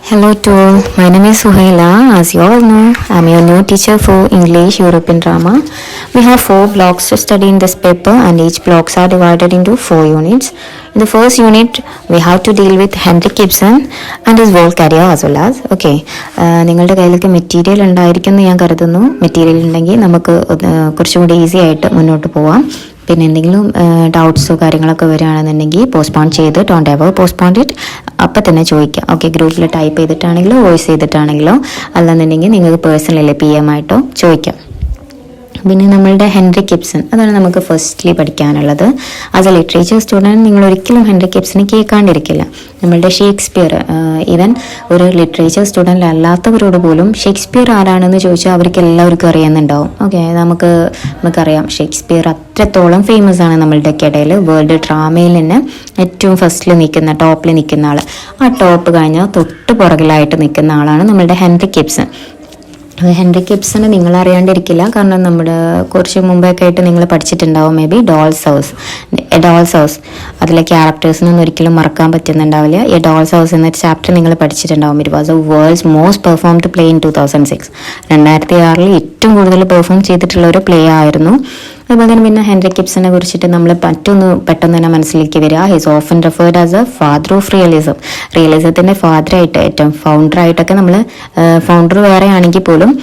Hello to all, my name is Suhaila. As you all know, I am your new teacher for English, European Drama. We have 4 blocks to study in this paper and each blocks are divided into 4 units. In the first unit, we have to deal with Henry Gibson and his work career as well as, okay, നിങ്ങളുടെ കയ്യിലൊക്കെ material ഉണ്ടായിരിക്കുമെന്ന് ഞാൻ കരുതുന്നു. Material ഉണ്ടെങ്കിൽ നമുക്ക് കുറച്ചും കൂടി easy ആയിട്ട് മുന്നോട്ട് പോവാം. പിന്നെ എന്തെങ്കിലും ഡൗട്ട്സോ കാര്യങ്ങളൊക്കെ വരികയാണെന്നുണ്ടെങ്കിൽ പോസ്റ്റ്പോൺ ചെയ്ത് ഡോണ്ട് എവർ പോസ്റ്റ്പോൺ ഇറ്റ് അപ്പം തന്നെ ചോദിക്കാം. ഓക്കെ, ഗ്രൂപ്പിൽ ടൈപ്പ് ചെയ്തിട്ടാണെങ്കിലോ വോയിസ് ചെയ്തിട്ടാണെങ്കിലോ അല്ലെന്നുണ്ടെങ്കിൽ നിങ്ങൾക്ക് പേഴ്സണലി PM ആയിട്ടോ ചോദിക്കാം. പിന്നെ നമ്മളുടെ ഹെൻറി ഗിബ്സൺ, അതാണ് നമുക്ക് ഫസ്റ്റ്ലി പഠിക്കാനുള്ളത്. ആസ് എ ലിറ്ററേച്ചർ സ്റ്റുഡൻറ്റ് നിങ്ങൾ ഒരിക്കലും ഹെൻറി ഗിബ്സനെ കേൾക്കാണ്ടിരിക്കില്ല. നമ്മളുടെ ഷേക്സ്പിയർ, ഈവൻ ഒരു ലിറ്ററേച്ചർ സ്റ്റുഡൻ്റ് അല്ലാത്തവരോട് പോലും ഷേക്സ്പിയർ ആരാണെന്ന് ചോദിച്ചാൽ അവർക്ക് എല്ലാവർക്കും അറിയുന്നുണ്ടാവും. ഓക്കെ, നമുക്കറിയാം ഷേക്സ്പിയർ അത്രത്തോളം ഫേമസ് ആണ് നമ്മളുടെ ഇടയിൽ. വേൾഡ് ഡ്രാമയിൽ തന്നെ ഏറ്റവും ഫസ്റ്റിൽ നിൽക്കുന്ന, ടോപ്പിൽ നിൽക്കുന്ന ആൾ. ആ ടോപ്പ് കഴിഞ്ഞാൽ തൊട്ട് പുറകിലായിട്ട് നിൽക്കുന്ന ആളാണ് നമ്മളുടെ ഹെൻറി ഗിബ്സൺ. ഹെൻറി ഗിബ്സനെ നിങ്ങൾ അറിയാണ്ടിരിക്കില്ല, കാരണം നമ്മുടെ കുറച്ച് മുമ്പൊക്കെ ആയിട്ട് നിങ്ങൾ പഠിച്ചിട്ടുണ്ടാവും. മേ ബി ഡോൾസ് ഹൗസ് അതിലെ ക്യാരക്ടേഴ്സിനൊന്നും ഒരിക്കലും മറക്കാൻ പറ്റുന്നുണ്ടാവില്ല. ഈ ഡോൾസ് ഹൗസ് എന്ന ചാപ്റ്റർ നിങ്ങൾ പഠിച്ചിട്ടുണ്ടാവും. It was a world's most performed play in 2006. 2006 ഏറ്റവും കൂടുതൽ പെർഫോം ചെയ്തിട്ടുള്ള ഒരു പ്ലേ ആയിരുന്നു. അതുപോലെ തന്നെ പിന്നെ ഹെൻറി ഗിബ്സനെ കുറിച്ചിട്ട് നമ്മൾ പെട്ടെന്ന് തന്നെ മനസ്സിലേക്ക് വരിക, his often referred as a father of റിയലിസത്തിൻ്റെ ഫാദറായിട്ട്, ഏറ്റവും ഫൗണ്ടറായിട്ടൊക്കെ നമ്മൾ, ഫൗണ്ടർ വേറെ ആണെങ്കിൽ പോലും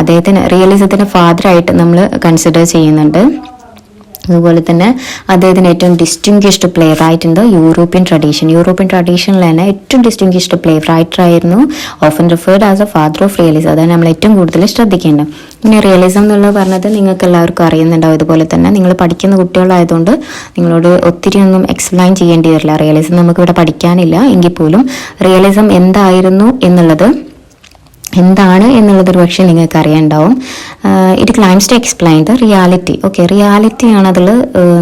അദ്ദേഹത്തിന് റിയലിസത്തിൻ്റെ ഫാദറായിട്ട് നമ്മൾ കൺസിഡർ ചെയ്യുന്നുണ്ട്. അതുപോലെ തന്നെ അദ്ദേഹത്തിന് ഏറ്റവും distinguished playwright in the European ട്രഡീഷനിൽ തന്നെ ഏറ്റവും ഡിസ്റ്റിങ്വിഷ്ഡ് പ്ലേ റൈറ്റർ ആയിരുന്നു. Often referred as a father of realism. അതാണ് നമ്മൾ ഏറ്റവും കൂടുതൽ ശ്രദ്ധിക്കേണ്ടത്. പിന്നെ റിയലിസം എന്നുള്ളത് പറഞ്ഞത് നിങ്ങൾക്ക് എല്ലാവർക്കും അറിയുന്നുണ്ടാവും. ഇതുപോലെ തന്നെ നിങ്ങൾ പഠിക്കുന്ന കുട്ടികളായതുകൊണ്ട് നിങ്ങളോട് ഒത്തിരി ഒന്നും എക്സ്പ്ലെയിൻ ചെയ്യേണ്ടി വരില്ല. റിയലിസം നമുക്കിവിടെ പഠിക്കാനില്ല എങ്കിൽ പോലും റിയലിസം എന്താണ് എന്നുള്ളത് ഒരു പക്ഷേ നിങ്ങൾക്ക് അറിയാനുണ്ടാവും. It claims to explain the reality. Okay, റിയാലിറ്റിയാണ് അതിൽ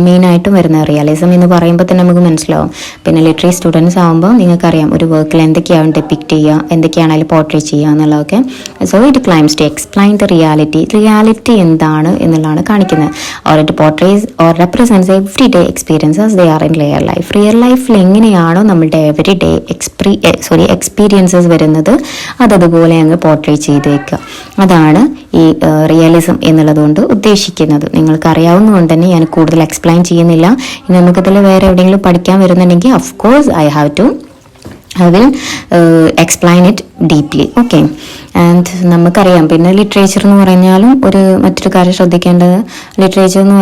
മെയിനായിട്ടും വരുന്നത്. റിയലിസം എന്ന് പറയുമ്പോൾ തന്നെ നമുക്ക് മനസ്സിലാവും. പിന്നെ ലിറ്റററി സ്റ്റുഡൻസ് ആകുമ്പോൾ നിങ്ങൾക്കറിയാം ഒരു വർക്കിൽ എന്തൊക്കെയാണ് ഡെപ്പിക്റ്റ് ചെയ്യുക, എന്തൊക്കെയാണ് അതിൽ പോർട്രേറ്റ് ചെയ്യുക എന്നുള്ളതൊക്കെ. So it claims to explain the reality എന്താണ് എന്നുള്ളതാണ് കാണിക്കുന്നത്. Or it portrays or represents every day experiences they are in real ലൈഫിൽ എങ്ങനെയാണോ നമ്മുടെ എവറി ഡേ എക്സ്പീരിയൻസസ് വരുന്നത് അതതുപോലെ അങ്ങ് പോർട്രേറ്റ് ചെയ്ത് വെക്കുക. അതാണ് ഈ റിയലിസം എന്നുള്ളതുകൊണ്ട് ഉദ്ദേശിക്കുന്നത്. നിങ്ങൾക്ക് അറിയാവുന്നതുകൊണ്ട് തന്നെ ഞാൻ കൂടുതൽ എക്സ്പ്ലെയിൻ ചെയ്യുന്നില്ല. ഇനി നമുക്കിതിൽ വേറെ എവിടെയെങ്കിലും പഠിക്കാൻ വരുന്നുണ്ടെങ്കിൽ of course I will explain it deeply. Okay, and നമുക്കറിയാം പിന്നെ ലിറ്ററേച്ചർ എന്ന് പറഞ്ഞാലും മറ്റൊരു കാര്യം ശ്രദ്ധിക്കേണ്ടത്, ലിറ്ററേച്ചർ എന്ന്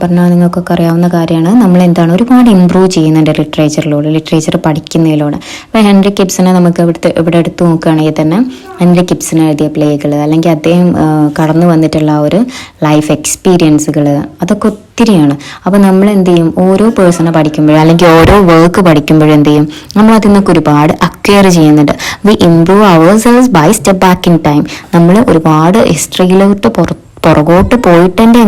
പറഞ്ഞാൽ നിങ്ങൾക്കൊക്കെ അറിയാവുന്ന കാര്യമാണ്. നമ്മൾ എന്താണ് ഒരുപാട് ഇമ്പ്രൂവ് ചെയ്യുന്നുണ്ട് ലിറ്ററേച്ചർ പഠിക്കുന്നതിലൂടെ. അപ്പോൾ ഹെൻറി ഗിബ്സനെ നമുക്ക് ഇവിടെ എടുത്തു നോക്കുകയാണെങ്കിൽ തന്നെ ഹെൻറി ഗിബ്സൺ എഴുതിയ പ്ലേകൾ അല്ലെങ്കിൽ അദ്ദേഹം കടന്നു വന്നിട്ടുള്ള ഒരു ലൈഫ് എക്സ്പീരിയൻസുകൾ അതൊക്കെ ഒത്തിരിയാണ്. അപ്പോൾ നമ്മൾ എന്ത് ചെയ്യും, ഓരോ പേഴ്സണെ പഠിക്കുമ്പോഴും അല്ലെങ്കിൽ ഓരോ വർക്ക് പഠിക്കുമ്പോഴും എന്ത് ചെയ്യും, നമ്മൾ അതിൽ നിന്നൊക്കെ ഒരുപാട് അക്വയർ ചെയ്യുന്നുണ്ട്. We improve ourselves by step back in time. നമ്മൾ ഒരുപാട് ഹിസ്റ്ററിയിലോട്ട് പുറകോട്ട് പോയിട്ട് എന്ത്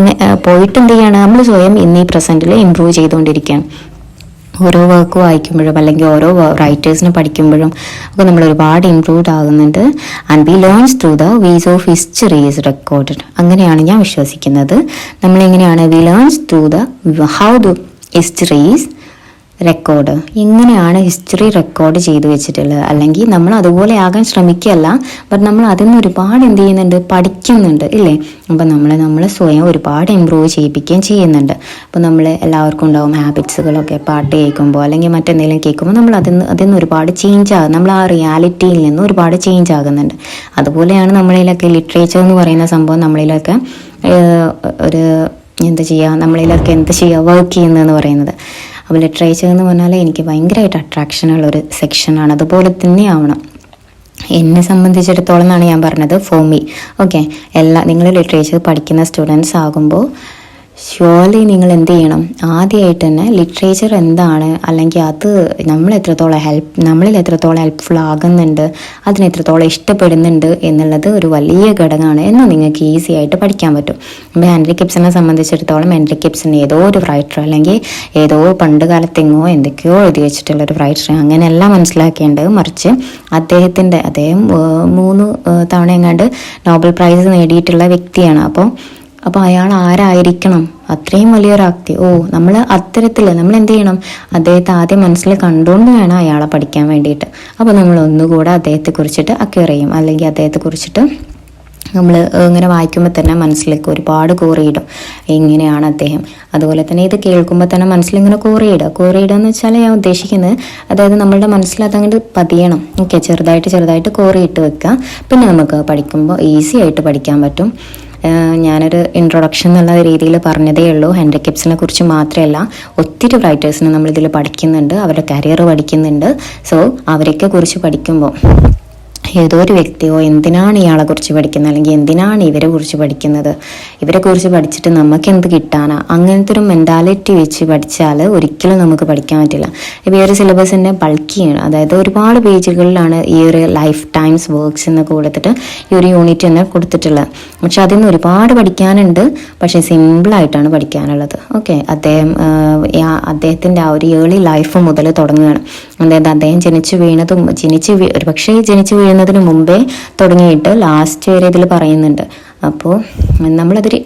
ചെയ്യാണ്, നമ്മൾ സ്വയം ഇന്നീ പ്രസൻറ്റിൽ ഇംപ്രൂവ് ചെയ്തുകൊണ്ടിരിക്കുകയാണ്. ഓരോ വർക്ക് വായിക്കുമ്പോഴും അല്ലെങ്കിൽ ഓരോ റൈറ്റേഴ്സിനെ പഠിക്കുമ്പോഴും ഒക്കെ നമ്മൾ ഒരുപാട് ഇംപ്രൂവ്ഡ് ആകുന്നുണ്ട്. And we learns through the ways of history is recorded. അങ്ങനെയാണ് ഞാൻ വിശ്വസിക്കുന്നത്. നമ്മളെങ്ങനെയാണ് we learns through the how the history is record, എങ്ങനെയാണ് ഹിസ്റ്ററി റെക്കോർഡ് ചെയ്ത് വെച്ചിട്ടുള്ളത്. അല്ലെങ്കിൽ നമ്മൾ അതുപോലെ ആകാൻ ശ്രമിക്കുകയല്ല, ബട്ട് നമ്മൾ അതിൽ നിന്ന് ഒരുപാട് എന്ത് ചെയ്യുന്നുണ്ട്, പഠിക്കുന്നുണ്ട് ഇല്ലേ. അപ്പം നമ്മൾ സ്വയം ഒരുപാട് ഇമ്പ്രൂവ് ചെയ്യിപ്പിക്കുകയും ചെയ്യുന്നുണ്ട്. അപ്പോൾ നമ്മൾ എല്ലാവർക്കും ഉണ്ടാവും ഹാബിറ്റ്സുകളൊക്കെ. പാട്ട് കേൾക്കുമ്പോൾ അല്ലെങ്കിൽ മറ്റെന്തെങ്കിലും കേൾക്കുമ്പോൾ നമ്മൾ അതിൽ നിന്ന് ഒരുപാട് ചേഞ്ച് ആകും. നമ്മൾ ആ റിയാലിറ്റിയിൽ നിന്ന് ഒരുപാട് ചേഞ്ച് ആകുന്നുണ്ട്. അതുപോലെയാണ് നമ്മളിലൊക്കെ ലിറ്ററേച്ചർ എന്ന് പറയുന്ന സംഭവം നമ്മളിലൊക്കെ നമ്മളിലൊക്കെ എന്ത് ചെയ്യുക, വർക്ക് ചെയ്യുന്നതെന്ന് പറയുന്നത്. അപ്പോൾ ലിറ്ററേച്ചർ എന്ന് പറഞ്ഞാൽ എനിക്ക് ഭയങ്കരമായിട്ട് അട്രാക്ഷനുള്ളൊരു സെക്ഷനാണ്. അതുപോലെ തന്നെ ആവണം എന്നെ സംബന്ധിച്ചിടത്തോളം എന്നാണ് ഞാൻ പറഞ്ഞത്. For me. ഓക്കെ, നിങ്ങൾ ലിറ്ററേച്ചർ പഠിക്കുന്ന സ്റ്റുഡൻസ് ആകുമ്പോൾ ഷ്യൂർലി നിങ്ങൾ എന്ത് ചെയ്യണം, ആദ്യമായിട്ട് തന്നെ ലിറ്ററേച്ചർ എന്താണ്, അല്ലെങ്കിൽ അത് നമ്മളിൽ എത്രത്തോളം ഹെൽപ്ഫുൾ ആകുന്നുണ്ട്, അതിനെത്രത്തോളം ഇഷ്ടപ്പെടുന്നുണ്ട് എന്നുള്ളത് ഒരു വലിയ ഘടകമാണ് എന്ന് നിങ്ങൾക്ക് ഈസി ആയിട്ട് പഠിക്കാൻ പറ്റും. ഇപ്പോൾ ഹെൻറി ഗിബ്സനെ സംബന്ധിച്ചിടത്തോളം ഹെൻറി ഗിബ്സൺ ഏതോ ഒരു റൈറ്റർ അല്ലെങ്കിൽ ഏതോ പണ്ട് കാലത്തെങ്ങോ എന്തൊക്കെയോ എഴുതി വെച്ചിട്ടുള്ളൊരു റൈറ്റർ അങ്ങനെയല്ല മനസ്സിലാക്കേണ്ടത്. മറിച്ച് അദ്ദേഹം 3 തവണ എങ്ങാണ്ട് നോബൽ പ്രൈസ് നേടിയിട്ടുള്ള വ്യക്തിയാണ്. അപ്പോൾ അയാൾ ആരായിരിക്കണം, അത്രയും വലിയൊരു വ്യക്തി. നമ്മൾ അത്തരത്തിൽ നമ്മൾ എന്ത് ചെയ്യണം, അദ്ദേഹത്തെ ആദ്യം മനസ്സിൽ കണ്ടുകൊണ്ട് വേണം അയാളെ പഠിക്കാൻ വേണ്ടിയിട്ട്. അപ്പോൾ നമ്മൾ ഒന്നുകൂടെ അദ്ദേഹത്തെ കുറിച്ചിട്ട് അക്വയർ ചെയ്യും, അല്ലെങ്കിൽ അദ്ദേഹത്തെ കുറിച്ചിട്ട് നമ്മൾ ഇങ്ങനെ വായിക്കുമ്പോൾ തന്നെ മനസ്സിലേക്ക് ഒരുപാട് കോറിയിടും, എങ്ങനെയാണ് അദ്ദേഹം. അതുപോലെ തന്നെ ഇത് കേൾക്കുമ്പോൾ തന്നെ മനസ്സിലിങ്ങനെ കോറിയിടുക എന്ന് വെച്ചാൽ ഞാൻ ഉദ്ദേശിക്കുന്നത്, അതായത് നമ്മളുടെ മനസ്സിൽ അതങ്ങോട്ട് പതിയണം. ഓക്കെ, ചെറുതായിട്ട് കോറിയിട്ട് വെക്കുക. പിന്നെ നമുക്ക് പഠിക്കുമ്പോൾ ഈസി ആയിട്ട് പഠിക്കാൻ പറ്റും. ഞാനൊരു ഇൻട്രൊഡക്ഷൻ എന്നുള്ള രീതിയിൽ പറഞ്ഞതേ ഉള്ളൂ. ഹെൻറി കിബ്സനെ കുറിച്ച് മാത്രമല്ല, ഒത്തിരി റൈറ്റേഴ്സിനെ നമ്മളിതിൽ പഠിക്കുന്നുണ്ട്, അവരുടെ കരിയർ പഠിക്കുന്നുണ്ട്. സോ അവരെയൊക്കെ കുറിച്ച് പഠിക്കുമ്പോൾ ഏതോ ഒരു വ്യക്തിയോ എന്തിനാണ് ഇയാളെ കുറിച്ച് പഠിക്കുന്നത്, അല്ലെങ്കിൽ എന്തിനാണ് ഇവരെ കുറിച്ച് പഠിക്കുന്നത്, ഇവരെ കുറിച്ച് പഠിച്ചിട്ട് നമുക്ക് എന്ത് കിട്ടാനാ, അങ്ങനത്തെ ഒരു മെൻറ്റാലിറ്റി വെച്ച് പഠിച്ചാൽ ഒരിക്കലും നമുക്ക് പഠിക്കാൻ പറ്റില്ല. ഇപ്പോൾ ഈ ഒരു സിലബസിൻ്റെ ബൾക്കിയാണ്, അതായത് ഒരുപാട് പേജുകളിലാണ് ഈ ഒരു ലൈഫ് ടൈംസ് വർക്ക്സ് എന്നൊക്കെ കൊടുത്തിട്ട് ഈ ഒരു യൂണിറ്റ് തന്നെ കൊടുത്തിട്ടുള്ളത്. പക്ഷെ അതിൽ നിന്ന് ഒരുപാട് പഠിക്കാനുണ്ട്, പക്ഷേ സിമ്പിളായിട്ടാണ് പഠിക്കാനുള്ളത്. ഓക്കെ, അദ്ദേഹത്തിൻ്റെ ആ ഒരു ഏർലി ലൈഫ് മുതൽ തുടങ്ങുകയാണ്. അതായത് അദ്ദേഹം ജനിച്ചു വീഴുന്നതിന് മുമ്പേ തുടങ്ങിയിട്ട് ലാസ്റ്റ് വരെ ഇതിൽ പറയുന്നുണ്ട്. അപ്പോൾ നമ്മളതൊരു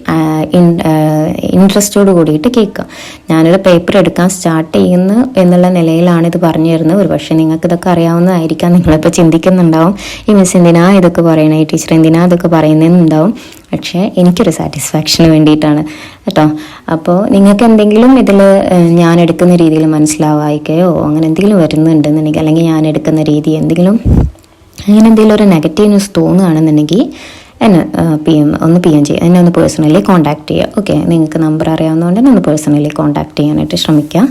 ഇൻട്രസ്റ്റോട് കൂടിയിട്ട് കേൾക്കുക. ഞാനൊരു പേപ്പർ എടുക്കാൻ സ്റ്റാർട്ട് ചെയ്യുന്നു എന്നുള്ള നിലയിലാണ് ഇത് പറഞ്ഞു തരുന്നത്. ഒരു പക്ഷേ നിങ്ങൾക്ക് ഇതൊക്കെ അറിയാവുന്നതായിരിക്കാം. നിങ്ങളിപ്പോൾ ചിന്തിക്കുന്നുണ്ടാവും, ഈ മിസ് എന്തിനാ ഇതൊക്കെ പറയണേ, ഈ ടീച്ചർ എന്തിനാ ഇതൊക്കെ പറയുന്നതെന്നുണ്ടാവും. പക്ഷേ എനിക്കൊരു സാറ്റിസ്ഫാക്ഷന് വേണ്ടിയിട്ടാണ് കേട്ടോ. അപ്പോൾ നിങ്ങൾക്ക് എന്തെങ്കിലും ഇതിൽ ഞാൻ എടുക്കുന്ന രീതിയിൽ മനസ്സിലാവായിക്കയോ അങ്ങനെ എന്തെങ്കിലും വരുന്നുണ്ടെന്നുണ്ടെങ്കിൽ, അല്ലെങ്കിൽ ഞാൻ എടുക്കുന്ന രീതി എന്തെങ്കിലും അങ്ങനെ എന്തെങ്കിലും ഒരു നെഗറ്റീവ് ന്യൂസ് തോന്നുകയാണെന്നുണ്ടെങ്കിൽ എന്നെ പി എം ചെയ്യുക, എന്നെ ഒന്ന് പേഴ്സണലി കോൺടാക്ട് ചെയ്യുക. ഓക്കെ, നിങ്ങൾക്ക് നമ്പർ അറിയാവുന്നതുകൊണ്ട് തന്നെ ഒന്ന് പേഴ്സണലി കോൺടാക്ട് ചെയ്യാനായിട്ട് ശ്രമിക്കുക.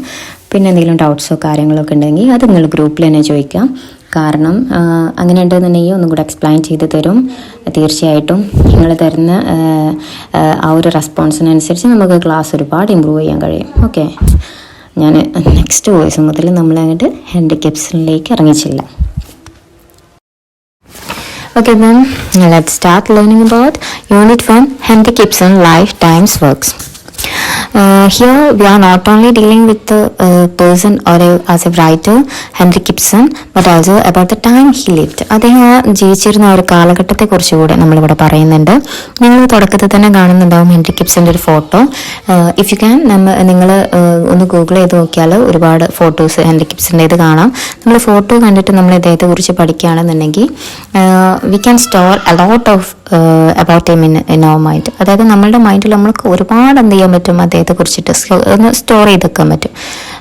പിന്നെ എന്തെങ്കിലും ഡൗട്ട്സോ കാര്യങ്ങളൊക്കെ ഉണ്ടെങ്കിൽ അത് നിങ്ങൾ ഗ്രൂപ്പിൽ തന്നെ ചോദിക്കാം. കാരണം അങ്ങനെ ഉണ്ടെന്നുണ്ടെങ്കിൽ ഒന്നും കൂടെ എക്സ്പ്ലെയിൻ ചെയ്ത് തരും. തീർച്ചയായിട്ടും നിങ്ങൾ തരുന്ന ആ ഒരു റെസ്പോൺസിനനുസരിച്ച് നമുക്ക് ക്ലാസ് ഒരുപാട് ഇമ്പ്രൂവ് ചെയ്യാൻ കഴിയും. ഓക്കെ, ഞാൻ നെക്സ്റ്റ് വോയിസ് മുതൽ നമ്മളങ്ങോട്ട് Henry കിബ്സണിലേക്ക് ഇറങ്ങിച്ചില്ല. Okay, then let's start learning about Unit 1, Henry Gibson Lifetime's Works. Here we are not only dealing with the person or as a writer, Henry Gibson, but also about the time he lived. അദ്ദേഹം ജീവിച്ചിരുന്ന ഒരു കാലഘട്ടത്തെ കുറിച്ച് കൂടെ നമ്മളിവിടെ പറയുന്നുണ്ട്. നിങ്ങൾ തുടക്കത്തിൽ തന്നെ കാണുന്നുണ്ടാവും ഹെൻറി കിബ്സൻ്റെ ഒരു ഫോട്ടോ. ഇഫ് യു ക്യാൻ നിങ്ങൾ ഒന്ന് ഗൂഗിൾ ചെയ്ത് നോക്കിയാൽ ഒരുപാട് ഫോട്ടോസ് ഹെൻറി കിബ്സൻ്റെ ഇത് കാണാം. നമ്മൾ ഫോട്ടോ കണ്ടിട്ട് നമ്മൾ ഇദ്ദേഹത്തെ കുറിച്ച് പഠിക്കുകയാണെന്നുണ്ടെങ്കിൽ we can store a lot of about him in our mind. അതായത് നമ്മളുടെ മൈൻഡിൽ നമ്മൾക്ക് ഒരുപാട് എന്ത് ചെയ്യാൻ പറ്റും, അദ്ദേഹത്തെ കുറിച്ചിട്ട് ഒന്ന് സ്റ്റോർ ചെയ്ത് വെക്കാൻ പറ്റും.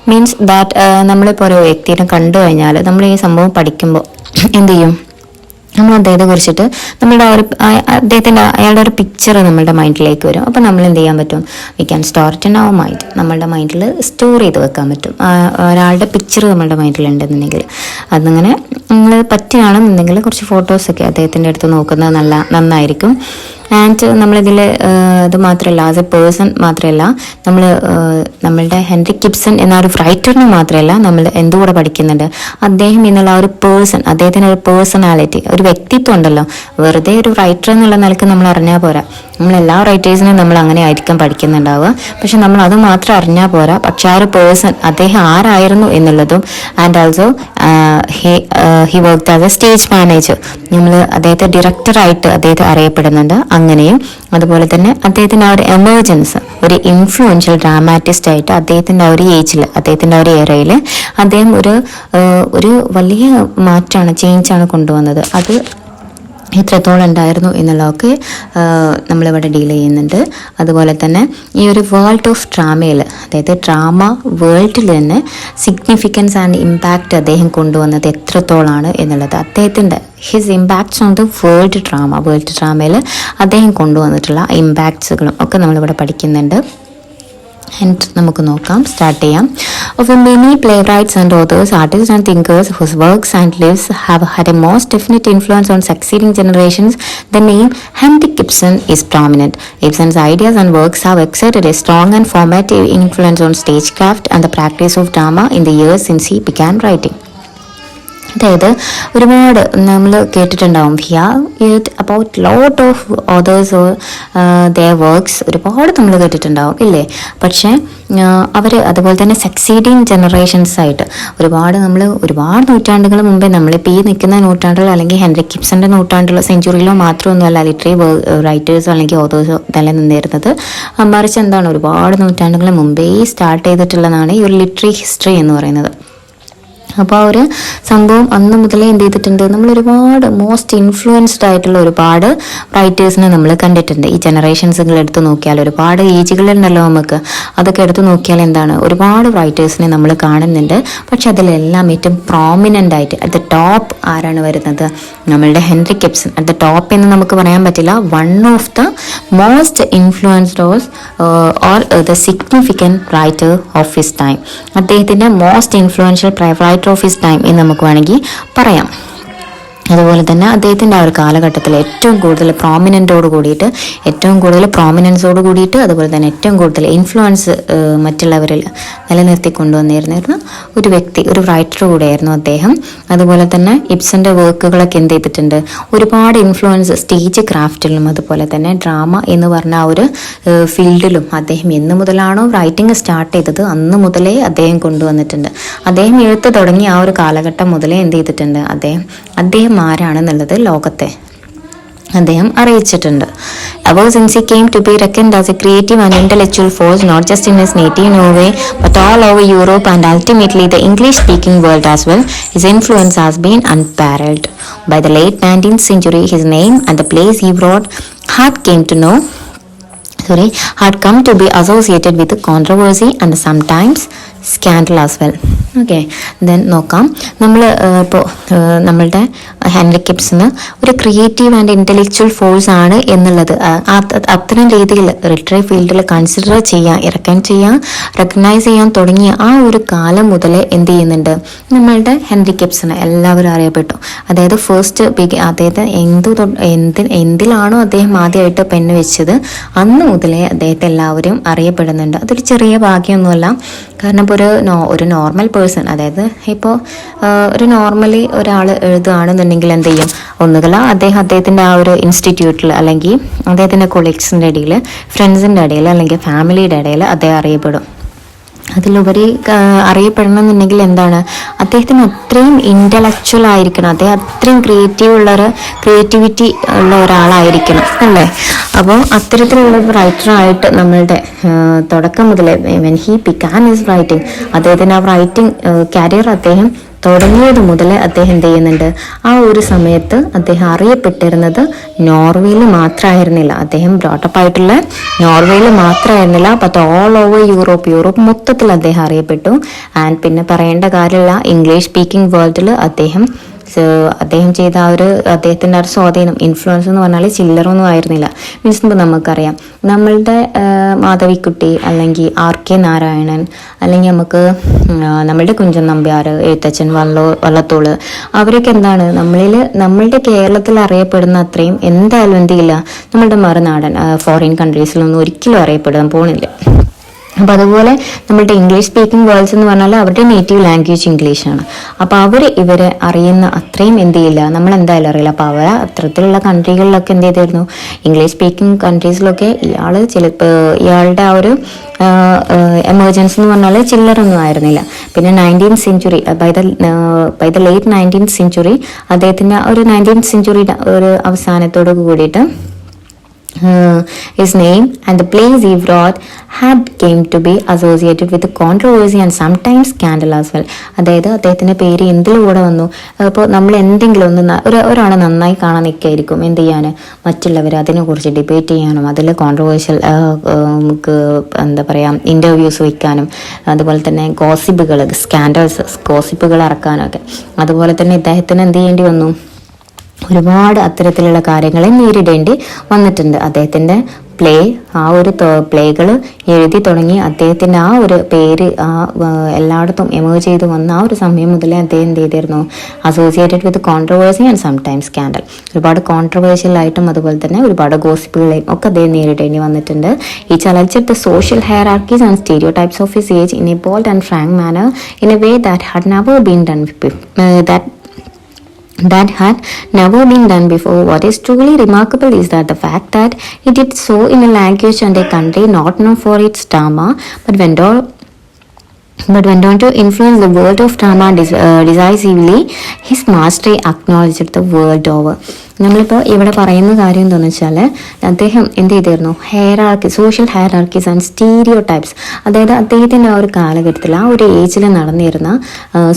മീൻസ് ദാറ്റ് നമ്മളിപ്പോൾ ഒരു വ്യക്തിനെ കണ്ടു കഴിഞ്ഞാൽ നമ്മൾ ഈ സംഭവം പഠിക്കുമ്പോൾ എന്ത് ചെയ്യും, നമ്മൾ അദ്ദേഹത്തെ കുറിച്ചിട്ട് നമ്മളുടെ അയാളുടെ ഒരു പിക്ചർ നമ്മളുടെ മൈൻഡിലേക്ക് വരും. അപ്പോൾ നമ്മൾ എന്ത് ചെയ്യാൻ പറ്റും, we can store it in our mind. നമ്മളുടെ മൈൻഡിൽ സ്റ്റോർ ചെയ്ത് വെക്കാൻ പറ്റും. ഒരാളുടെ പിക്ചർ നമ്മളുടെ മൈൻഡിലുണ്ടെന്നുണ്ടെങ്കിൽ അതങ്ങനെ നിങ്ങൾ പറ്റുകയാണെന്നുണ്ടെങ്കിൽ കുറച്ച് ഫോട്ടോസൊക്കെ അദ്ദേഹത്തിൻ്റെ അടുത്ത് നോക്കുന്നത് നന്നായിരിക്കും. ആൻഡ് നമ്മളിതിൽ ഇത് മാത്രമല്ല, ആസ് എ പേഴ്സൺ മാത്രമല്ല, നമ്മളുടെ ഹെൻറി കിബ്സൺ എന്ന ഒരു റൈറ്ററിന് മാത്രമല്ല നമ്മൾ എന്തുകൂടെ പഠിക്കുന്നുണ്ട്, അദ്ദേഹം എന്നുള്ള ഒരു പേഴ്സൺ, അദ്ദേഹത്തിന് ഒരു പേഴ്സണാലിറ്റി, ഒരു വ്യക്തിത്വം ഉണ്ടല്ലോ. വെറുതെ ഒരു റൈറ്റർ എന്നുള്ള നിലക്ക് നമ്മൾ അറിഞ്ഞാൽ പോരാ. നമ്മളെല്ലാ റൈറ്റേഴ്സിനും നമ്മൾ അങ്ങനെ ആയിരിക്കും പഠിക്കുന്നുണ്ടാവുക. പക്ഷെ നമ്മൾ അത് മാത്രം അറിഞ്ഞാൽ പോരാ. പക്ഷെ ആ ഒരു പേഴ്സൺ അദ്ദേഹം ആരായിരുന്നു എന്നുള്ളതും, and also he work as A stage manager. നമ്മൾ അദ്ദേഹത്തെ ഡയറക്ടറായിട്ട് അദ്ദേഹത്തെ അറിയപ്പെടുന്നുണ്ട്. അങ്ങനെയും അതുപോലെ തന്നെ അദ്ദേഹത്തിൻ്റെ ആ ഒരു എമർജൻസ്, ഒരു ഇൻഫ്ലുവൻഷ്യൽ ഡ്രാമാറ്റിസ്റ്റ് ആയിട്ട് അദ്ദേഹത്തിൻ്റെ ആ ഒരു ഏജിൽ, അദ്ദേഹത്തിൻ്റെ ആ ഒരു ഏറയിൽ അദ്ദേഹം ഒരു വലിയ മാറ്റമാണ്, ചേഞ്ചാണ് കൊണ്ടുവന്നത്. അത് എത്രത്തോളം ഉണ്ടായിരുന്നു എന്നുള്ളതൊക്കെ നമ്മളിവിടെ ഡീൽ ചെയ്യുന്നുണ്ട്. അതുപോലെ തന്നെ ഈ ഒരു വേൾഡ് ഓഫ് ഡ്രാമയിൽ, അതായത് ഡ്രാമ വേൾഡിൽ തന്നെ സിഗ്നിഫിക്കൻസ് ആൻഡ് ഇമ്പാക്റ്റ് അദ്ദേഹം കൊണ്ടുവന്നത് എത്രത്തോളമാണ് എന്നുള്ളത്, അദ്ദേഹത്തിൻ്റെ his impacts on the world ഡ്രാമയിൽ അദ്ദേഹം കൊണ്ടുവന്നിട്ടുള്ള ഇമ്പാക്ട്സുകളും ഒക്കെ നമ്മളിവിടെ പഠിക്കുന്നുണ്ട്. നമുക്ക് നോക്കാം, സ്റ്റാർട്ട് ചെയ്യാം. Of many playwrights and authors, artists and thinkers whose works and lives have had a most definite influence on succeeding generations, the name Henry Gibson is prominent. Gibson's ideas and works have exerted a strong and formative influence on stagecraft and the practice of drama in the years since he began writing. അതായത് ഒരുപാട് നമ്മൾ കേട്ടിട്ടുണ്ടാവും about lot of authors their works ഒരുപാട് നമ്മൾ കേട്ടിട്ടുണ്ടാവും ഇല്ലേ. പക്ഷേ അവർ അതുപോലെ തന്നെ സക്സീഡിങ് ജനറേഷൻസ് ആയിട്ട് ഒരുപാട് നൂറ്റാണ്ടുകൾ മുമ്പേ നമ്മളിപ്പോൾ ഈ നിൽക്കുന്ന നൂറ്റാണ്ടിലോ അല്ലെങ്കിൽ ഹെൻറി കിബ്സന്റെ നൂറ്റാണ്ടിലോ സെഞ്ചുറിയിലോ മാത്രമൊന്നുമല്ല ലിറ്റററി റൈറ്റേഴ്സോ അല്ലെങ്കിൽ ഓതേഴ്സോ നിലനിന്നിരുന്നത്. മറിച്ച് എന്താണ് ഒരുപാട് നൂറ്റാണ്ടുകൾ മുമ്പേ സ്റ്റാർട്ട് ചെയ്തിട്ടുള്ളതാണ് ഈ ഒരു ലിറ്റററി ഹിസ്റ്ററി എന്ന് പറയുന്നത്. അപ്പോൾ ആ ഒരു സംഭവം അന്ന് മുതലേ എന്ത് ചെയ്തിട്ടുണ്ട്, നമ്മൾ ഒരുപാട് മോസ്റ്റ് ഇൻഫ്ലുവൻസ്ഡ് ആയിട്ടുള്ള ഒരുപാട് റൈറ്റേഴ്സിനെ നമ്മൾ കണ്ടിട്ടുണ്ട്. ഈ ജനറേഷൻസുകൾ എടുത്ത് നോക്കിയാൽ ഒരുപാട് ഏജുകളുണ്ടല്ലോ നമുക്ക്, അതൊക്കെ എടുത്ത് നോക്കിയാൽ എന്താണ് ഒരുപാട് റൈറ്റേഴ്സിനെ നമ്മൾ കാണുന്നുണ്ട്. പക്ഷെ അതിലെല്ലാം ഏറ്റവും പ്രോമിനൻ്റ് ആയിട്ട് അറ്റ് ദ ടോപ്പ് ആരാണ് വരുന്നത്, നമ്മളുടെ Henrik Ibsen. At the top എന്ന് നമുക്ക് പറയാൻ പറ്റില്ല, one of the most influenced or the significant writer of his time. അദ്ദേഹത്തിൻ്റെ most influential writer of his time എന്ന് നമുക്ക് വേണമെങ്കിൽ പറയാം. അതുപോലെ തന്നെ അദ്ദേഹത്തിൻ്റെ ആ ഒരു കാലഘട്ടത്തിൽ ഏറ്റവും കൂടുതൽ പ്രോമിനൻസോട് കൂടിയിട്ട് അതുപോലെ തന്നെ ഏറ്റവും കൂടുതൽ ഇൻഫ്ലുവൻസ് മറ്റുള്ളവരിൽ നിലനിർത്തി കൊണ്ടുവന്നിരുന്ന ഒരു വ്യക്തി, ഒരു റൈറ്റർ കൂടെയായിരുന്നു അദ്ദേഹം. അതുപോലെ തന്നെ ഇബ്സന്റെ വർക്കുകളൊക്കെ എന്ത് ചെയ്തിട്ടുണ്ട്, ഒരുപാട് ഇൻഫ്ലുവൻസ് സ്റ്റേജ് ക്രാഫ്റ്റിലും അതുപോലെ തന്നെ ഡ്രാമ എന്ന് പറഞ്ഞ ആ ഒരു ഫീൽഡിലും അദ്ദേഹം എന്ന് മുതലാണോ റൈറ്റിംഗ് സ്റ്റാർട്ട് ചെയ്തത് അന്ന് മുതലേ അദ്ദേഹം കൊണ്ടുവന്നിട്ടുണ്ട്. അദ്ദേഹം എഴുത്ത് തുടങ്ങിയ ആ ഒരു കാലഘട്ടം മുതലേ എന്ത് ചെയ്തിട്ടുണ്ട്, അദ്ദേഹം ആരാണെന്നുള്ളത് ലോകത്തെ അദ്ദേഹം അറിയിച്ചിട്ടുണ്ട്. Above since he came to be reckoned as a creative and intellectual force not just in his native Norway but all over Europe and ultimately the English-speaking world as well, his influence has been unparalleled. By the late 19th century, his name and the plays he wrote had come to be associated with controversy and sometimes scandal as well. Okay, then നോക്കാം. ഇപ്പോൾ നമ്മളുടെ Henry കിബ്സന് ഒരു creative and intellectual force ആണ് എന്നുള്ളത് അത്തരം രീതിയിൽ literary ഫീൽഡിൽ recognise ചെയ്യാൻ തുടങ്ങിയ ആ ഒരു കാലം മുതലേ എന്ത് ചെയ്യുന്നുണ്ട്, നമ്മളുടെ ഹെൻറി കിബ്സന് എല്ലാവരും അറിയപ്പെട്ടു. അതായത് അദ്ദേഹത്തെ എന്തിലാണോ അദ്ദേഹം ആദ്യമായിട്ട് പെണ്ണ് വെച്ചത് അന്ന് മുതലേ അദ്ദേഹത്തെ എല്ലാവരും അറിയപ്പെടുന്നുണ്ട്. അതൊരു ചെറിയ ഭാഗ്യമൊന്നുമല്ല. കാരണം ഇപ്പോൾ ഒരു നോർമൽ പേഴ്സൺ, അതായത് ഇപ്പോൾ ഒരു നോർമലി ഒരാൾ എഴുതുകയാണെന്നുണ്ടെങ്കിൽ എന്ത് ചെയ്യും, ഒന്നുകിൽ അദ്ദേഹത്തിൻ്റെ ആ ഒരു ഇൻസ്റ്റിറ്റ്യൂട്ടിൽ അല്ലെങ്കിൽ അദ്ദേഹത്തിൻ്റെ കൊളീഗ്സിൻ്റെ ഇടയിൽ, ഫ്രണ്ട്സിൻ്റെ ഇടയിൽ അല്ലെങ്കിൽ ഫാമിലിയുടെ ഇടയിൽ അദ്ദേഹം അറിയപ്പെടും. അതിലുപരി അറിയപ്പെടണമെന്നുണ്ടെങ്കിൽ എന്താണ്, അദ്ദേഹത്തിന് അത്രയും ഇൻ്റലക്ച്വൽ ആയിരിക്കണം, അദ്ദേഹം അത്രയും ക്രിയേറ്റിവിറ്റി ഉള്ള ഒരാളായിരിക്കണം അല്ലേ. അപ്പോൾ അത്തരത്തിലുള്ള റൈറ്ററായിട്ട് നമ്മളുടെ തുടക്കം മുതലേ when he began his writing, അദ്ദേഹത്തിൻ്റെ ആ റൈറ്റിംഗ് കരിയർ അദ്ദേഹം തുടങ്ങിയത് മുതലേ അദ്ദേഹം എന്ത് ചെയ്യുന്നുണ്ട്, ആ ഒരു സമയത്ത് അദ്ദേഹം അറിയപ്പെട്ടിരുന്നത് നോർവേയിൽ മാത്രമായിരുന്നില്ല, അദ്ദേഹം ബ്രോട്ടപ്പ് ആയിട്ടുള്ള നോർവേയിൽ മാത്രമായിരുന്നില്ല, ബട്ട് ഓൾ ഓവർ യൂറോപ്പ് മൊത്തത്തിൽ അദ്ദേഹം അറിയപ്പെട്ടു. ആൻഡ് പിന്നെ പറയേണ്ട കാര്യമില്ല, ഇംഗ്ലീഷ് സ്പീക്കിംഗ് വേൾഡിൽ അദ്ദേഹം ചെയ്ത അദ്ദേഹത്തിൻ്റെ ആ ഒരു സ്വാധീനം, ഇൻഫ്ലുവൻസ് എന്ന് പറഞ്ഞാൽ ചില്ലറൊന്നും ആയിരുന്നില്ല. മീൻസ് ഇപ്പോൾ നമുക്കറിയാം നമ്മളുടെ മാധവിക്കുട്ടി അല്ലെങ്കിൽ RK നാരായണൻ അല്ലെങ്കിൽ നമ്മളുടെ കുഞ്ചൻ നമ്പ്യാർ, എഴുത്തച്ഛൻ വള്ളത്തോള്, അവരൊക്കെ എന്താണ് നമ്മളുടെ കേരളത്തിൽ അറിയപ്പെടുന്ന അത്രയും എന്തായാലും എന്തില്ല നമ്മളുടെ മറുനാടൻ ഫോറിൻ കൺട്രീസിലൊന്നും ഒരിക്കലും അറിയപ്പെടാൻ പോണില്ല. അപ്പോൾ അതുപോലെ നമ്മളുടെ ഇംഗ്ലീഷ് സ്പീക്കിംഗ് വേൾഡ്സ് എന്ന് പറഞ്ഞാൽ അവരുടെ നേറ്റീവ് ലാംഗ്വേജ് ഇംഗ്ലീഷാണ്. അപ്പോൾ ഇവരെ അറിയുന്ന അത്രയും എന്ത് ചെയ്യില്ല, നമ്മൾ എന്തായാലും അറിയില്ല. അപ്പോൾ അത്തരത്തിലുള്ള കൺട്രികളിലൊക്കെ എന്ത് ചെയ്തിരുന്നു, ഇംഗ്ലീഷ് സ്പീക്കിംഗ് കൺട്രീസിലൊക്കെ ഇയാളുടെ ആ ഒരു എമർജൻസി എന്ന് പറഞ്ഞാൽ ചില്ലറൊന്നും ആയിരുന്നില്ല. പിന്നെ 19th century, by the late 19th century, അദ്ദേഹത്തിൻ്റെ ഒരു 19th സെഞ്ചുറിയുടെ ഒരു അവസാനത്തോട് കൂടിയിട്ട് his name and the plays he wrote had came to be associated with controversy and sometimes scandal as well. അതായത് അദ്ദേഹത്തിൻ്റെ പേര് എന്തിലൂടെ വന്നു, ഇപ്പോൾ നമ്മൾ എന്തെങ്കിലും ഒരാളെ നന്നായി കാണാൻ നിൽക്കായിരിക്കും, എന്ത് ചെയ്യാൻ മറ്റുള്ളവർ അതിനെക്കുറിച്ച് ഡിബേറ്റ് ചെയ്യാനും അതിൽ കോൺട്രവേഴ്ഷ്യൽ നമുക്ക് എന്താ പറയുക ഇൻ്റർവ്യൂസ് വയ്ക്കാനും അതുപോലെ തന്നെ ഗോസിപ്പുകൾ ഇറക്കാനൊക്കെ. അതുപോലെ തന്നെ ഇദ്ദേഹത്തിന് എന്ത് ചെയ്യേണ്ടി വന്നു, ഒരുപാട് അത്തരത്തിലുള്ള കാര്യങ്ങളെ നേരിടേണ്ടി വന്നിട്ടുണ്ട്. അദ്ദേഹത്തിൻ്റെ പ്ലേകൾ എഴുതി തുടങ്ങി അദ്ദേഹത്തിൻ്റെ ആ ഒരു പേര് എല്ലായിടത്തും എമേർജ് ചെയ്ത് വന്ന ആ ഒരു സമയം മുതലേ അദ്ദേഹം എന്ത് ചെയ്തിരുന്നു, associated with controversy and sometimes scandal, ഒരുപാട് കോൺട്രവേഴ്ഷ്യൽ ആയിട്ടും അതുപോലെ തന്നെ ഒരുപാട് ഗോസിപ്പുകളെയും ഒക്കെ അദ്ദേഹം നേരിടേണ്ടി വന്നിട്ടുണ്ട്. ഈ ചലച്ചിട്ട് the social hierarchies and stereotypes of his age in a bold and frank manner in a way that had never been done that had never been done before. What is truly remarkable is that the fact that he did so in a language and a country not known for its drama, but went on to influence the world of drama decisively. His mastery acknowledged the world over. നമ്മളിപ്പോൾ ഇവിടെ പറയുന്ന കാര്യം എന്താണെന്ന് വെച്ചാൽ അദ്ദേഹം എന്ത് ചെയ്തിരുന്നു, social hierarchies and stereo types, അതായത് അദ്ദേഹത്തിൻ്റെ ആ ഒരു കാലഘട്ടത്തിൽ ആ ഒരു ഏജിൽ നടന്നിരുന്ന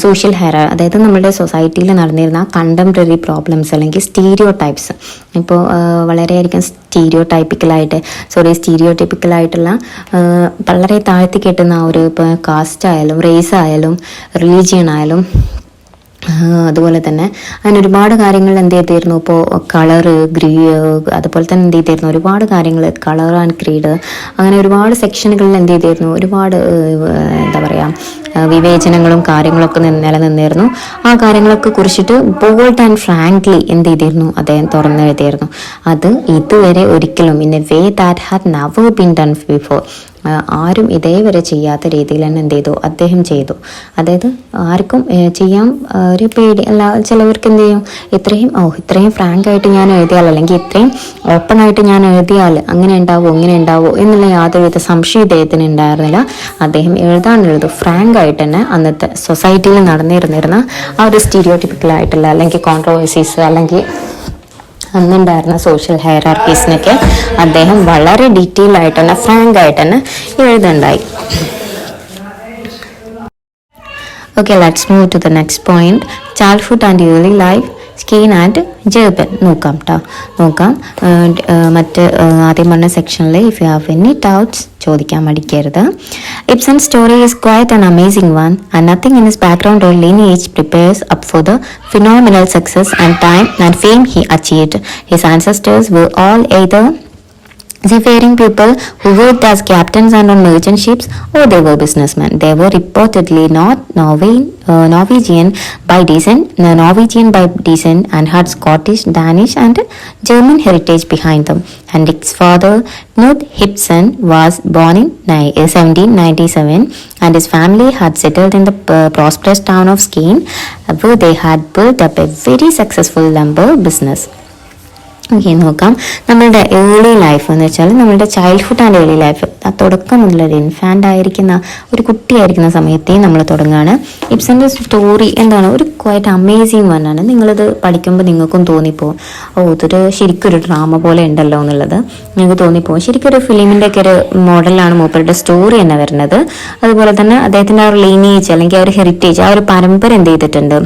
സോഷ്യൽ അതായത് നമ്മുടെ സൊസൈറ്റിയിൽ നടന്നിരുന്ന കണ്ടംപററി പ്രോബ്ലംസ് അല്ലെങ്കിൽ സ്റ്റീരിയോ ടൈപ്സ്, ഇപ്പോൾ വളരെയധികം സ്റ്റീരിയോ ടിപ്പിക്കലായിട്ടുള്ള വളരെ താഴ്ത്തി കെട്ടുന്ന ആ ഒരു ഇപ്പോൾ കാസ്റ്റ് ആയാലും റേസ് ആയാലും റിലീജിയൻ ആയാലും അതുപോലെ തന്നെ അങ്ങനെ ഒരുപാട് കാര്യങ്ങൾ എന്ത് ചെയ്തിരുന്നു, ഇപ്പോൾ കളറ് അതുപോലെ തന്നെ എന്ത് ചെയ്തിരുന്നു, ഒരുപാട് കാര്യങ്ങൾ കളർ ആൻഡ് ക്രീഡ് അങ്ങനെ ഒരുപാട് സെക്ഷനുകളിൽ എന്ത് ചെയ്തിരുന്നു, ഒരുപാട് എന്താ പറയുക വിവേചനങ്ങളും കാര്യങ്ങളൊക്കെ നിലനിന്നിരുന്നു. ആ കാര്യങ്ങളൊക്കെ കുറിച്ചിട്ട് ബോൾഡ് ആൻഡ് ഫ്രാങ്ക്ലി എന്ത് ചെയ്തിരുന്നു, അദ്ദേഹം തുറന്നെഴുതിയിരുന്നു. അത് ഇതുവരെ ഒരിക്കലും in a way that had never been done before, ആരും ഇതേവരെ ചെയ്യാത്ത രീതിയിൽ തന്നെ എന്ത് ചെയ്തു, അദ്ദേഹം ചെയ്തു. അതായത് ആർക്കും ചെയ്യാൻ ഒരു പേടി അല്ല, ചിലവർക്ക് എന്ത് ചെയ്യും, ഇത്രയും ഫ്രാങ്ക് ആയിട്ട് ഞാൻ എഴുതിയാൽ അല്ലെങ്കിൽ ഇത്രയും ഓപ്പൺ ആയിട്ട് ഞാൻ എഴുതിയാൽ അങ്ങനെ ഉണ്ടാവോ എന്നുള്ള യാതൊരുവിധ സംശയം ഇദ്ദേഹത്തിന് ഉണ്ടായിരുന്നില്ല. അദ്ദേഹം എഴുതും ഫ്രാങ്ക് ആയിട്ട് തന്നെ അന്നത്തെ സൊസൈറ്റിയിൽ നടന്നിരുന്നിരുന്ന ആ ഒരു സ്റ്റീരിയോടിപ്പിക്കലായിട്ടുള്ള അല്ലെങ്കിൽ കോൺട്രവേഴ്സീസ് അല്ലെങ്കിൽ അന്നുണ്ടായിരുന്ന സോഷ്യൽ ഹയറാർക്കീസിനൊക്കെ അദ്ദേഹം വളരെ ഡീറ്റെയിൽ ആയിട്ട് തന്നെ ഫ്രാങ്ക് ആയിട്ട് തന്നെ എഴുതുണ്ടായി. Okay, let's move to the next point. Childhood and early life, Skien and Gjerpen നോക്കാം. മറ്റ് ആദ്യം പറഞ്ഞ സെക്ഷനിൽ if you have any doubts ചോദിക്കാൻ മടിക്കരുത്. Ibsen's story is quite an amazing one, and nothing in his background or lineage prepares up for the phenomenal success and time and fame he achieved. His ancestors were all either seafaring people who worked as captains and on merchant ships, or they were businessmen. They were reportedly not Norwegian by descent and had Scottish, Danish and German heritage behind them. Henrik's father, Knut Ibsen, was born in 1797 and his family had settled in the prosperous town of Skien, where they had built up a very successful lumber business. നോക്കാം. നമ്മളുടെ early life എന്ന് വെച്ചാൽ നമ്മളുടെ childhood and early life, ആ തുടക്കം മുതലൊരു ഇൻഫാൻ്റ് ആയിരിക്കുന്ന ഒരു കുട്ടിയായിരിക്കുന്ന സമയത്തേ നമ്മൾ തുടങ്ങുകയാണ്. ഇബ്സൻ്റെ സ്റ്റോറി എന്താണ്, ഒരു ക്വൈറ്റ് അമേസിങ് വണ്ണാണ്. നിങ്ങളിത് പഠിക്കുമ്പോൾ നിങ്ങൾക്കും തോന്നിപ്പോവും, ഇതൊരു ശരിക്കൊരു ഡ്രാമ പോലെ ഉണ്ടല്ലോ എന്നുള്ളത് നിങ്ങൾക്ക് തോന്നിപ്പോവും. ശരിക്കൊരു ഫിലിമിൻ്റെ ഒക്കെ ഒരു മോഡലാണ് മൂപ്പരുടെ സ്റ്റോറി തന്നെ വരുന്നത്. അതുപോലെ തന്നെ അദ്ദേഹത്തിൻ്റെ ആ ഒരു ലീനേജ് അല്ലെങ്കിൽ ആ ഒരു ഹെറിറ്റേജ്, ആ ഒരു പരമ്പര എന്ത് ചെയ്തിട്ടുണ്ട്,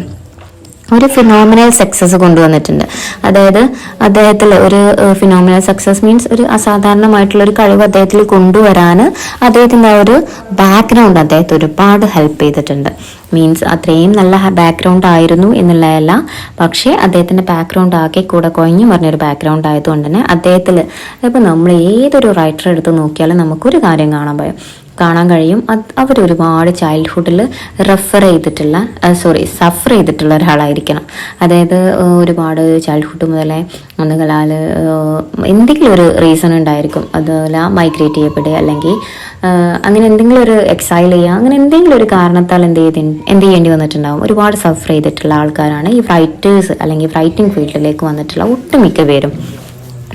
ഒരു ഫിനോമിനൽ സക്സസ് കൊണ്ടുവന്നിട്ടുണ്ട്. അതായത് അദ്ദേഹത്തിൽ ഒരു ഫിനോമിനൽ സക്സസ് മീൻസ് ഒരു അസാധാരണമായിട്ടുള്ള ഒരു കഴിവ് അദ്ദേഹത്തിൽ കൊണ്ടുവരാൻ അദ്ദേഹത്തിൻ്റെ ആ ഒരു ബാക്ക്ഗ്രൗണ്ട് അദ്ദേഹത്തെ ഒരുപാട് ഹെൽപ്പ് ചെയ്തിട്ടുണ്ട്. മീൻസ് അത്രയും നല്ല ബാക്ക്ഗ്രൗണ്ട് ആയിരുന്നു എന്നുള്ളതല്ല, പക്ഷേ അദ്ദേഹത്തിൻ്റെ ബാക്ക്ഗ്രൗണ്ട് ആകെ കൂടെ കുഴഞ്ഞു പറഞ്ഞൊരു ബാക്ക്ഗ്രൗണ്ട് ആയതുകൊണ്ട് തന്നെ അദ്ദേഹത്തിൽ ഇപ്പം നമ്മൾ ഏതൊരു റൈറ്റർ എടുത്ത് നോക്കിയാലും നമുക്കൊരു കാര്യം കാണാൻ കഴിയും, അവരൊരുപാട് ചൈൽഡ്ഹുഡിൽ സഫർ ചെയ്തിട്ടുള്ള ഒരാളായിരിക്കണം. അതായത് ഒരുപാട് ചൈൽഡ്ഹുഡ് മുതലേ ഒന്നുകളാൽ എന്തെങ്കിലും ഒരു റീസൺ ഉണ്ടായിരിക്കും, അതുപോലെ മൈഗ്രേറ്റ് ചെയ്യപ്പെടുക അല്ലെങ്കിൽ അങ്ങനെ എന്തെങ്കിലും ഒരു എക്സൈൽ ചെയ്യുക, അങ്ങനെ എന്തെങ്കിലും ഒരു കാരണത്താൽ എന്ത് ചെയ്യേണ്ടി വന്നിട്ടുണ്ടാകും. ഒരുപാട് സഫർ ചെയ്തിട്ടുള്ള ആൾക്കാരാണ് ഈ റൈറ്റേഴ്സ് അല്ലെങ്കിൽ റൈറ്റിംഗ് ഫീൽഡിലേക്ക് വന്നിട്ടുള്ള ഒട്ടുമിക്ക പേരും.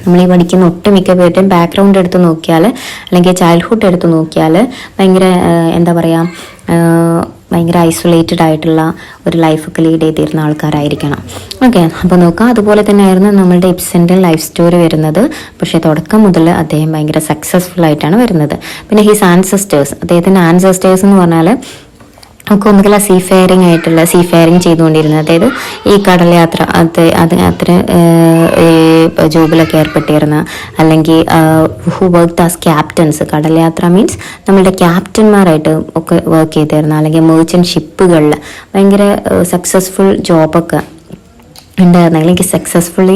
നമ്മൾ ഈ പഠിക്കുന്ന ഒട്ടുമിക്ക പേരുടെയും ബാക്ക്ഗ്രൗണ്ട് എടുത്ത് നോക്കിയാൽ അല്ലെങ്കിൽ ചൈൽഡ്ഹുഡ് എടുത്ത് നോക്കിയാൽ ഭയങ്കര ഭയങ്കര ഐസൊലേറ്റഡ് ആയിട്ടുള്ള ഒരു ലൈഫൊക്കെ ലീഡ് ചെയ്തിരുന്ന ആൾക്കാരായിരിക്കണം. ഓക്കെ, അപ്പോൾ നോക്കാം. അതുപോലെ തന്നെ ആയിരുന്നു നമ്മളുടെ ഇബ്സൻ്റെ ലൈഫ് സ്റ്റോറി വരുന്നത്. പക്ഷേ തുടക്കം മുതൽ അദ്ദേഹം ഭയങ്കര സക്സസ്ഫുൾ ആയിട്ടാണ് വരുന്നത്. പിന്നെ ഹിസ് ആൻസസ്റ്റേഴ്സ്, അദ്ദേഹത്തിൻ്റെ ആൻസസ്റ്റേഴ്സ് എന്ന് പറഞ്ഞാൽ നമുക്ക് ഒന്നുകിൽ സീഫെയറിങ് ചെയ്തുകൊണ്ടിരുന്നത്, അതായത് ഈ കടൽ യാത്ര അത്ര ജോബിലൊക്കെ ഏർപ്പെട്ടിരുന്ന അല്ലെങ്കിൽ ഹു വർക്ക് ആസ് ക്യാപ്റ്റൻസ്, കടൽ യാത്ര മീൻസ് നമ്മളുടെ ക്യാപ്റ്റന്മാരായിട്ട് ഒക്കെ വർക്ക് ചെയ്തിരുന്ന അല്ലെങ്കിൽ മെർച്ചൻ്റ് ഷിപ്പുകളിൽ ഭയങ്കര സക്സസ്ഫുൾ ജോബൊക്കെ ഉണ്ടായിരുന്ന അല്ലെങ്കിൽ സക്സസ്ഫുള്ളി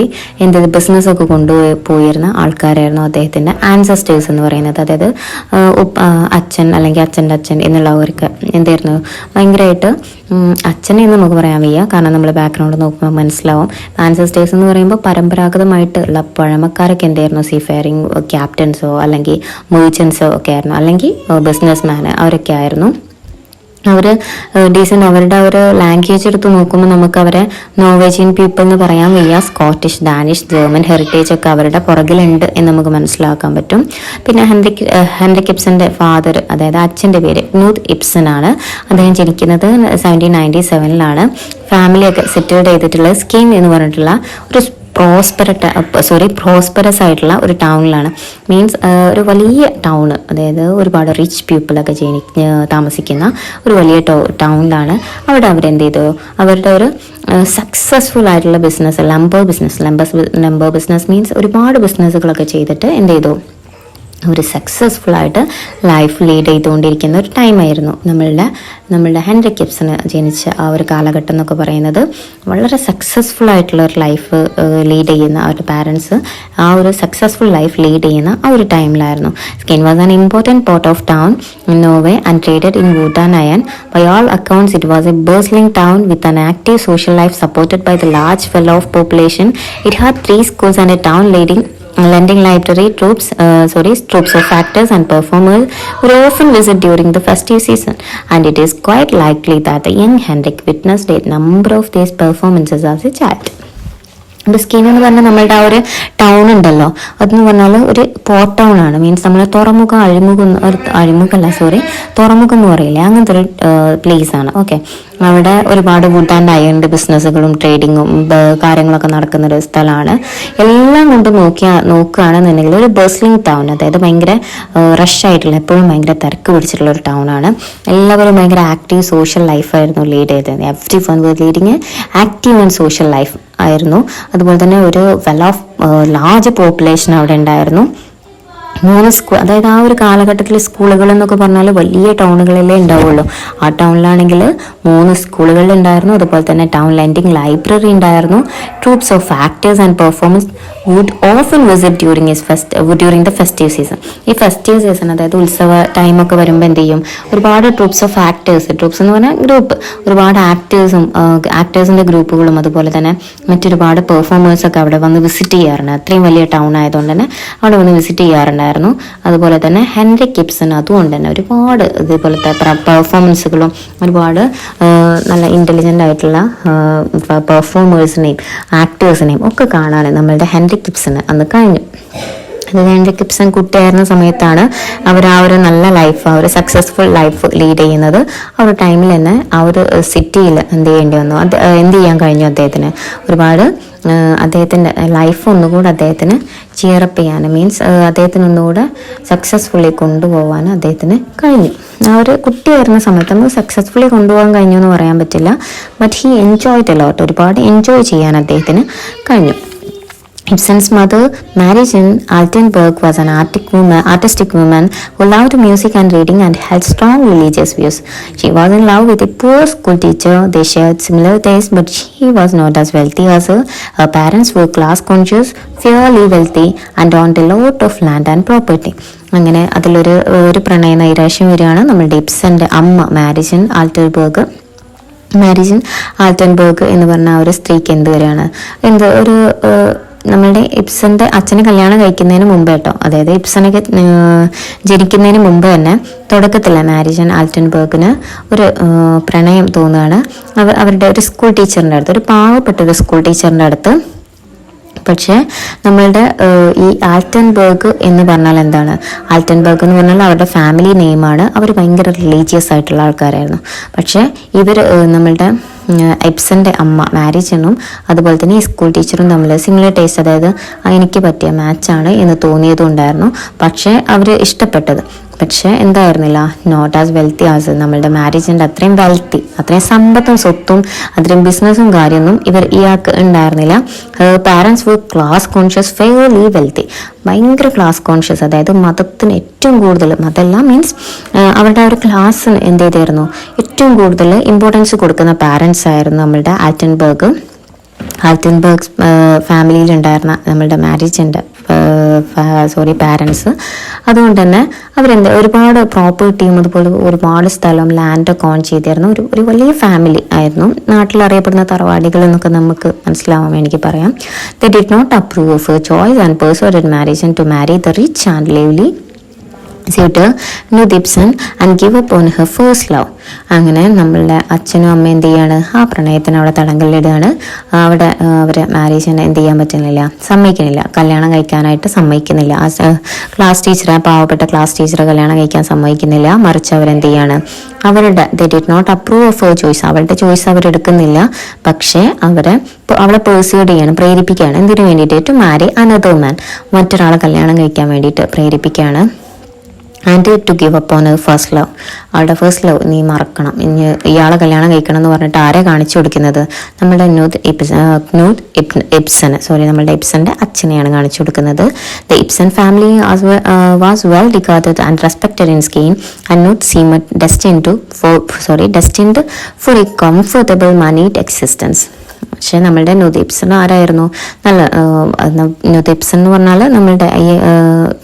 ബിസിനസ്സൊക്കെ കൊണ്ടുപോയിരുന്ന ആൾക്കാരായിരുന്നു അദ്ദേഹത്തിൻ്റെ ആൻസസ്റ്റേഴ്സ് എന്ന് പറയുന്നത്. അതായത് അച്ഛൻ അല്ലെങ്കിൽ അച്ഛൻ്റെ അച്ഛൻ എന്നുള്ളവർക്ക് എന്തായിരുന്നു ഭയങ്കരമായിട്ട്, അച്ഛനെ എന്ന് നമുക്ക് പറയാൻ വയ്യ കാരണം നമ്മൾ ബാക്ക്ഗ്രൗണ്ട് നോക്കുമ്പോൾ മനസ്സിലാവും. ആൻസസ്റ്റേഴ്സ് എന്ന് പറയുമ്പോൾ പരമ്പരാഗതമായിട്ടുള്ള പഴമക്കാരൊക്കെ എന്തായിരുന്നു സീഫെയറിങ് ക്യാപ്റ്റൻസോ അല്ലെങ്കിൽ മെർച്ചൻസോ ഒക്കെ ആയിരുന്നു, അല്ലെങ്കിൽ ബിസിനസ് മാൻ അവരൊക്കെ ആയിരുന്നു. അവർ ഡീസൻ്റ് അവരുടെ ഒരു ലാംഗ്വേജ് എടുത്ത് നോക്കുമ്പോൾ നമുക്ക് അവരെ നോർവേജിയൻ പീപ്പിൾ എന്ന് പറയാൻ വയ്യ. സ്കോട്ടിഷ്, ഡാനിഷ്, ജർമ്മൻ ഹെറിറ്റേജ് ഒക്കെ അവരുടെ പുറകിലുണ്ട് എന്ന് നമുക്ക് മനസ്സിലാക്കാൻ പറ്റും. പിന്നെ ഹെൻറിക് ഇബ്സന്റെ ഫാദർ, അതായത് അച്ഛൻ്റെ പേര് ക്നൂത്ത് ഇബ്സൺ ആണ്. അദ്ദേഹം ജനിക്കുന്നത് 1797 ഫാമിലിയൊക്കെ സെറ്റിൽഡ് ചെയ്തിട്ടുള്ള സ്കീം എന്ന് പറഞ്ഞിട്ടുള്ള ഒരു പ്രോസ്പെറസ് ആയിട്ടുള്ള ഒരു ടൗണിലാണ്. മീൻസ് ഒരു വലിയ ടൗണ്, അതായത് ഒരുപാട് റിച്ച് പീപ്പിളൊക്കെ താമസിക്കുന്ന ഒരു വലിയ ടൗണിലാണ്. അവിടെ അവരെന്ത് ചെയ്തു, അവരുടെ ഒരു സക്സസ്ഫുൾ ആയിട്ടുള്ള ബിസിനസ്, ലംബർ ബിസിനസ് മീൻസ് ഒരുപാട് ബിസിനസ്സുകളൊക്കെ ചെയ്തിട്ട് എന്ത് ചെയ്തു, ഒരു സക്സസ്ഫുള്ളായിട്ട് ലൈഫ് ലീഡ് ചെയ്തുകൊണ്ടിരിക്കുന്ന ഒരു ടൈമായിരുന്നു നമ്മളുടെ ഹെൻറിക് ഇബ്സൺ ജനിച്ച ആ ഒരു കാലഘട്ടം എന്നൊക്കെ പറയുന്നത്. വളരെ സക്സസ്ഫുൾ ആയിട്ടുള്ള ഒരു ലൈഫ് ലീഡ് ചെയ്യുന്ന അവരുടെ പാരൻസ് ആ ഒരു സക്സസ്ഫുൾ ലൈഫ് ലീഡ് ചെയ്യുന്ന ആ ഒരു ടൈമിലായിരുന്നു. Skien was an important port of town in Norway and traded in wood and iron. By all accounts it was a bustling town with an active social life supported by the large fellow of population. It had 3 schools and a town lending library. Troops of actors and performers would often visit during the festive season, and it is quite likely that the young Henrik witnessed a number of these performances as a child. The scheme എന്ന് പറഞ്ഞാൽ നമ്മളുടെ ആ ഒരു town ഉണ്ടല്ലോ, അതെന്ന് പറഞ്ഞാൽ ഒരു port town ആണ്. മീൻസ് നമ്മൾ തുറമുഖം എന്ന് പറയില്ലേ, അങ്ങനത്തെ ഒരു പ്ലേസ് ആണ്. ഓക്കെ, അവിടെ ഒരുപാട് വുഡ് ആൻഡ് അയൺ ബിസിനസ്സുകളും ട്രേഡിങ്ങും കാര്യങ്ങളൊക്കെ നടക്കുന്ന ഒരു സ്ഥലമാണ്. എല്ലാം കൊണ്ട് നോക്കുകയാണെന്നുണ്ടെങ്കിൽ ഒരു ബസ്ലിംഗ് ടൗൺ, അതായത് ഭയങ്കര റഷ് ആയിട്ടുള്ള, എപ്പോഴും ഭയങ്കര തിരക്ക് പിടിച്ചിട്ടുള്ള ഒരു ടൗൺ ആണ്. എല്ലാവരും ഭയങ്കര ആക്റ്റീവ് സോഷ്യൽ ലൈഫായിരുന്നു ലീഡ് ചെയ്തത്. Every one was leading active and social life ആയിരുന്നു. അതുപോലെ തന്നെ ഒരു ലാർജ് പോപ്പുലേഷൻ അവിടെ ഉണ്ടായിരുന്നു. 3 സ്കൂൾ, അതായത് ആ ഒരു കാലഘട്ടത്തിൽ സ്കൂളുകൾ എന്നൊക്കെ പറഞ്ഞാൽ വലിയ ടൗണുകളിലേ ഉണ്ടാവുള്ളൂ. ആ ടൗണിലാണെങ്കിൽ 3 സ്കൂളുകൾ ഉണ്ടായിരുന്നു. അതുപോലെ തന്നെ ടൗൺ ലെൻഡിങ് ലൈബ്രറി ഉണ്ടായിരുന്നു. Troupes of actors and performances would often visit during the festive season. ഈ ഫെസ്റ്റീവ് സീസൺ, അതായത് ഉത്സവ ടൈമൊക്കെ വരുമ്പോൾ എന്ത് ചെയ്യും, ഒരുപാട് ട്രൂപ്സ് എന്ന് പറഞ്ഞാൽ ഗ്രൂപ്പ്, ഒരുപാട് ആക്ടേഴ്സിൻ്റെ ഗ്രൂപ്പുകളും അതുപോലെ തന്നെ മറ്റൊരുപാട് പെർഫോമേഴ്സൊക്കെ അവിടെ വന്ന് വിസിറ്റ് ചെയ്യാറുണ്ട്. അത്രയും വലിയ ടൗൺ ആയതുകൊണ്ട് തന്നെ അവിടെ വന്ന് വിസിറ്റ് ചെയ്യാറുണ്ടായിരുന്നു. അതുപോലെ തന്നെ ഹെൻറിക് ഇബ്സൺ അതുകൊണ്ട് തന്നെ ഒരുപാട് ഇതേപോലത്തെ പെർഫോമൻസുകളും ഒരുപാട് നല്ല ഇൻ്റലിജൻ്റ് ആയിട്ടുള്ള പെർഫോമേഴ്സിനെയും ആക്ടേഴ്സിനെയും ഒക്കെ കാണാൻ നമ്മളുടെ ഹെൻറിക് ഇബ്സൺ അന്ന് കഴിഞ്ഞു. അത് ഹെൻറിക് ഇബ്സൺ കുട്ടിയായിരുന്ന സമയത്താണ് അവർ ആ ഒരു നല്ല ലൈഫ്, ആ ഒരു സക്സസ്ഫുൾ ലൈഫ് ലീഡ് ചെയ്യുന്നത്. ആ ഒരു ടൈമിൽ തന്നെ ആ ഒരു സിറ്റിയിൽ എന്ത് ചെയ്യാൻ കഴിഞ്ഞു അദ്ദേഹത്തിന്. ഒരുപാട് അദ്ദേഹത്തിൻ്റെ ലൈഫ് ഒന്നുകൂടെ അദ്ദേഹത്തിന് ചിയറപ്പ് ചെയ്യാൻ, മീൻസ് അദ്ദേഹത്തിന് ഒന്നുകൂടെ സക്സസ്ഫുള്ളി കൊണ്ടുപോകാൻ അദ്ദേഹത്തിന് കഴിഞ്ഞു. ആ ഒരു കുട്ടിയായിരുന്ന സമയത്ത് നമുക്ക് സക്സസ്ഫുള്ളി കൊണ്ടുപോകാൻ കഴിഞ്ഞു എന്ന് പറയാൻ പറ്റില്ല, but he enjoyed a lot, ഒരുപാട് എൻജോയ് ചെയ്യാൻ അദ്ദേഹത്തിന് കഴിഞ്ഞു. Ibsen's mother, Marijen Altenburg, was an artistic woman who loved music and reading and held strong religious views. She was in love with a poor school teacher. They shared similar tastes, but she was not as wealthy as her. Her parents were class conscious, fairly wealthy, and owned a lot of land and property. അങ്ങനെ അതിലൊരു പ്രണയ നൈരാശ്യം വരികയാണ്. നമ്മളുടെ ഇബ്സന്റെ അമ്മ മാരിജൻ ആൾട്ടൻബർഗ് എന്ന് പറഞ്ഞ ആ ഒരു സ്ത്രീക്ക് എന്ത് വരികയാണ്, നമ്മളുടെ ഇബ്സന്റെ അച്ഛനെ കല്യാണം കഴിക്കുന്നതിന് മുമ്പ് കേട്ടോ, അതായത് ഇബ്സനൊക്കെ ജനിക്കുന്നതിന് മുമ്പ് തന്നെ തുടക്കത്തില്ല മാരിജൻ ആൾട്ടൻബർഗിന് ഒരു പ്രണയം തോന്നുകയാണ് അവരുടെ ഒരു സ്കൂൾ ടീച്ചറിൻ്റെ അടുത്ത്, ഒരു പാവപ്പെട്ട ഒരു സ്കൂൾ ടീച്ചറിൻ്റെ അടുത്ത്. പക്ഷേ നമ്മളുടെ ഈ ആൾട്ടൻബർഗ് എന്ന് പറഞ്ഞാൽ എന്താണ്, ആൾട്ടൻബർഗ് എന്ന് പറഞ്ഞാൽ അവരുടെ ഫാമിലി നെയിമാണ്. അവർ ഭയങ്കര റിലീജിയസ് ആയിട്ടുള്ള ആൾക്കാരായിരുന്നു. പക്ഷേ ഇവർ നമ്മളുടെ ഇബ്സന്റെ അമ്മ മാരിജനും അതുപോലെ തന്നെ ഈ സ്കൂൾ ടീച്ചറും തമ്മിൽ സിമിലർ ടേസ്റ്റ്, അതായത് എനിക്ക് പറ്റിയ മാച്ചാണ് എന്ന് തോന്നിയതുകൊണ്ടായിരുന്നു. പക്ഷേ അവർ ഇഷ്ടപ്പെട്ടത്, പക്ഷെ എന്തായിരുന്നില്ല, നോട്ട് ആസ് വെൽത്തി ആസ് നമ്മളുടെ മാരേജിൻ്റെ അത്രയും വെൽത്തി, അത്രയും സമ്പത്തും സ്വത്തും അത്രയും ബിസിനസ്സും കാര്യമൊന്നും ഇയാൾക്ക് ഉണ്ടായിരുന്നില്ല. പാരൻസ് വർ ക്ലാസ് കോൺഷ്യസ്, ഫെയർലി വെൽത്തി, ഭയങ്കര ക്ലാസ് കോൺഷ്യസ്, അതായത് മതത്തിന് ഏറ്റവും കൂടുതൽ, മതമല്ല മീൻസ് അവരുടെ ഒരു ക്ലാസ്സിന് എന്ത് ചെയ്തായിരുന്നു ഏറ്റവും കൂടുതൽ ഇമ്പോർട്ടൻസ് കൊടുക്കുന്ന പാരൻസ് ആയിരുന്നു നമ്മളുടെ ആൾട്ടൻബർഗ് ഫാമിലിയിലുണ്ടായിരുന്ന നമ്മളുടെ മാരേജിൻ്റെ പാരൻസ്. അതുകൊണ്ട് തന്നെ ഒരുപാട് പ്രോപ്പർട്ടിയും അതുപോലെ ഒരുപാട് സ്ഥലം ലാൻഡൊക്കെ ഓൺ ചെയ്തിരുന്നു. ഒരു വലിയ ഫാമിലി ആയിരുന്നു. നാട്ടിൽ അറിയപ്പെടുന്ന തറവാടികൾ എന്നൊക്കെ നമുക്ക് മനസ്സിലാവാൻ വേണ്ടി പറയാം. They did not approve of her choice and persuaded Marijan to marry the rich and lively suitor Nude Ibsen and give up on her first love. അങ്ങനെ നമ്മളുടെ അച്ഛനും അമ്മയും എന്ത് ചെയ്യാണ്, ആ പ്രണയത്തിന് അവിടെ തടങ്കലിടുകയാണ്. അവിടെ അവർ മാരേജിന് എന്ത് ചെയ്യാൻ പറ്റുന്നില്ല, സമ്മതിക്കുന്നില്ല, കല്യാണം കഴിക്കാനായിട്ട് സമ്മതിക്കുന്നില്ല. ക്ലാസ് ടീച്ചറെ, പാവപ്പെട്ട ക്ലാസ് ടീച്ചറെ കല്യാണം കഴിക്കാൻ സമ്മതിക്കുന്നില്ല. മറിച്ച് അവരെന്ത് ചെയ്യാണ്, അവരുടെ they did not approve of her choice, അവരുടെ ചോയ്സ് അവരെടുക്കുന്നില്ല. പക്ഷേ അവളെ പേഴ്സ്യൂഡ് ചെയ്യാണ്, പ്രേരിപ്പിക്കുകയാണ്. എന്തിനു വേണ്ടിയിട്ട്? ടു മാരി അനദർ മാൻ, മറ്റൊരാളെ കല്യാണം കഴിക്കാൻ വേണ്ടിയിട്ട് പ്രേരിപ്പിക്കുകയാണ്. And to give up on her first love, അവളുടെ ഫസ്റ്റ് ലവ് നീ മറക്കണം, ഇനി ഇയാളെ കല്യാണം കഴിക്കണം എന്ന് പറഞ്ഞിട്ട് ആരെ കാണിച്ചു കൊടുക്കുന്നത്? നമ്മുടെ നമ്മളുടെ ഇബ്സന്റെ അച്ഛനെയാണ് കാണിച്ചു കൊടുക്കുന്നത്. The Ibsen family was well regarded and respected in Skien and not seem destined for a comfortable moneyed existence. പക്ഷേ നമ്മളുടെ നുദ് ഇബ്സൻ ആരായിരുന്നു? നല്ല നുദ് ഇബ്സൻ എന്ന് പറഞ്ഞാൽ നമ്മളുടെ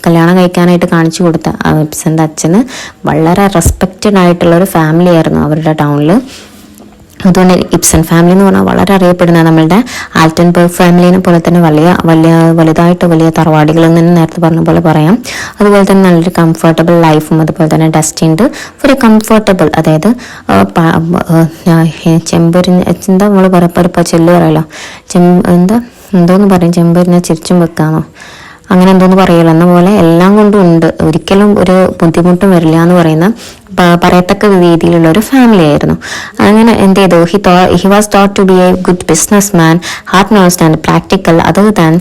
കല്യാണം കഴിക്കാനായിട്ട് കാണിച്ചു കൊടുത്ത ഇബ്സന്റെ അച്ഛന് വളരെ റെസ്പെക്റ്റഡ് ആയിട്ടുള്ള ഒരു ഫാമിലി ആയിരുന്നു അവരുടെ ടൗണിൽ. അതുകൊണ്ട് ഇബ്സൻ ഫാമിലി എന്ന് പറഞ്ഞാൽ വളരെ അറിയപ്പെടുന്ന നമ്മളുടെ ആൽറ്റൻബർഗ് ഫാമിലിനെ പോലെ തന്നെ വലിയ തറവാടികളിൽ നിന്ന് നേരത്തെ പറഞ്ഞ പോലെ പറയാം. അതുപോലെ തന്നെ നല്ലൊരു കംഫർട്ടബിൾ ലൈഫും, അതുപോലെ തന്നെ ഡെസ്റ്റിൻഡ് ഫോർ എ കംഫർട്ടബിൾ, അതായത് എന്താ നമ്മൾ പറയപ്പോ ചെല്ലു പറയല്ലോ, എന്തോന്ന് പറയും, ചെമ്പരിഞ്ഞ ചിരിച്ചും വെക്കാമോ, അങ്ങനെ എന്തോന്ന് പറയുമല്ലോ, എന്ന പോലെ എല്ലാം കൊണ്ടും ഉണ്ട്, ഒരിക്കലും ഒരു ബുദ്ധിമുട്ടും വരില്ല എന്ന് പറയുന്ന പറയത്തക്ക രീതിയിലുള്ള ഒരു ഫാമിലി ആയിരുന്നു. അങ്ങനെ എന്ത് ചെയ്തു, he was thought to be a good businessman, hard nosed and practical, other than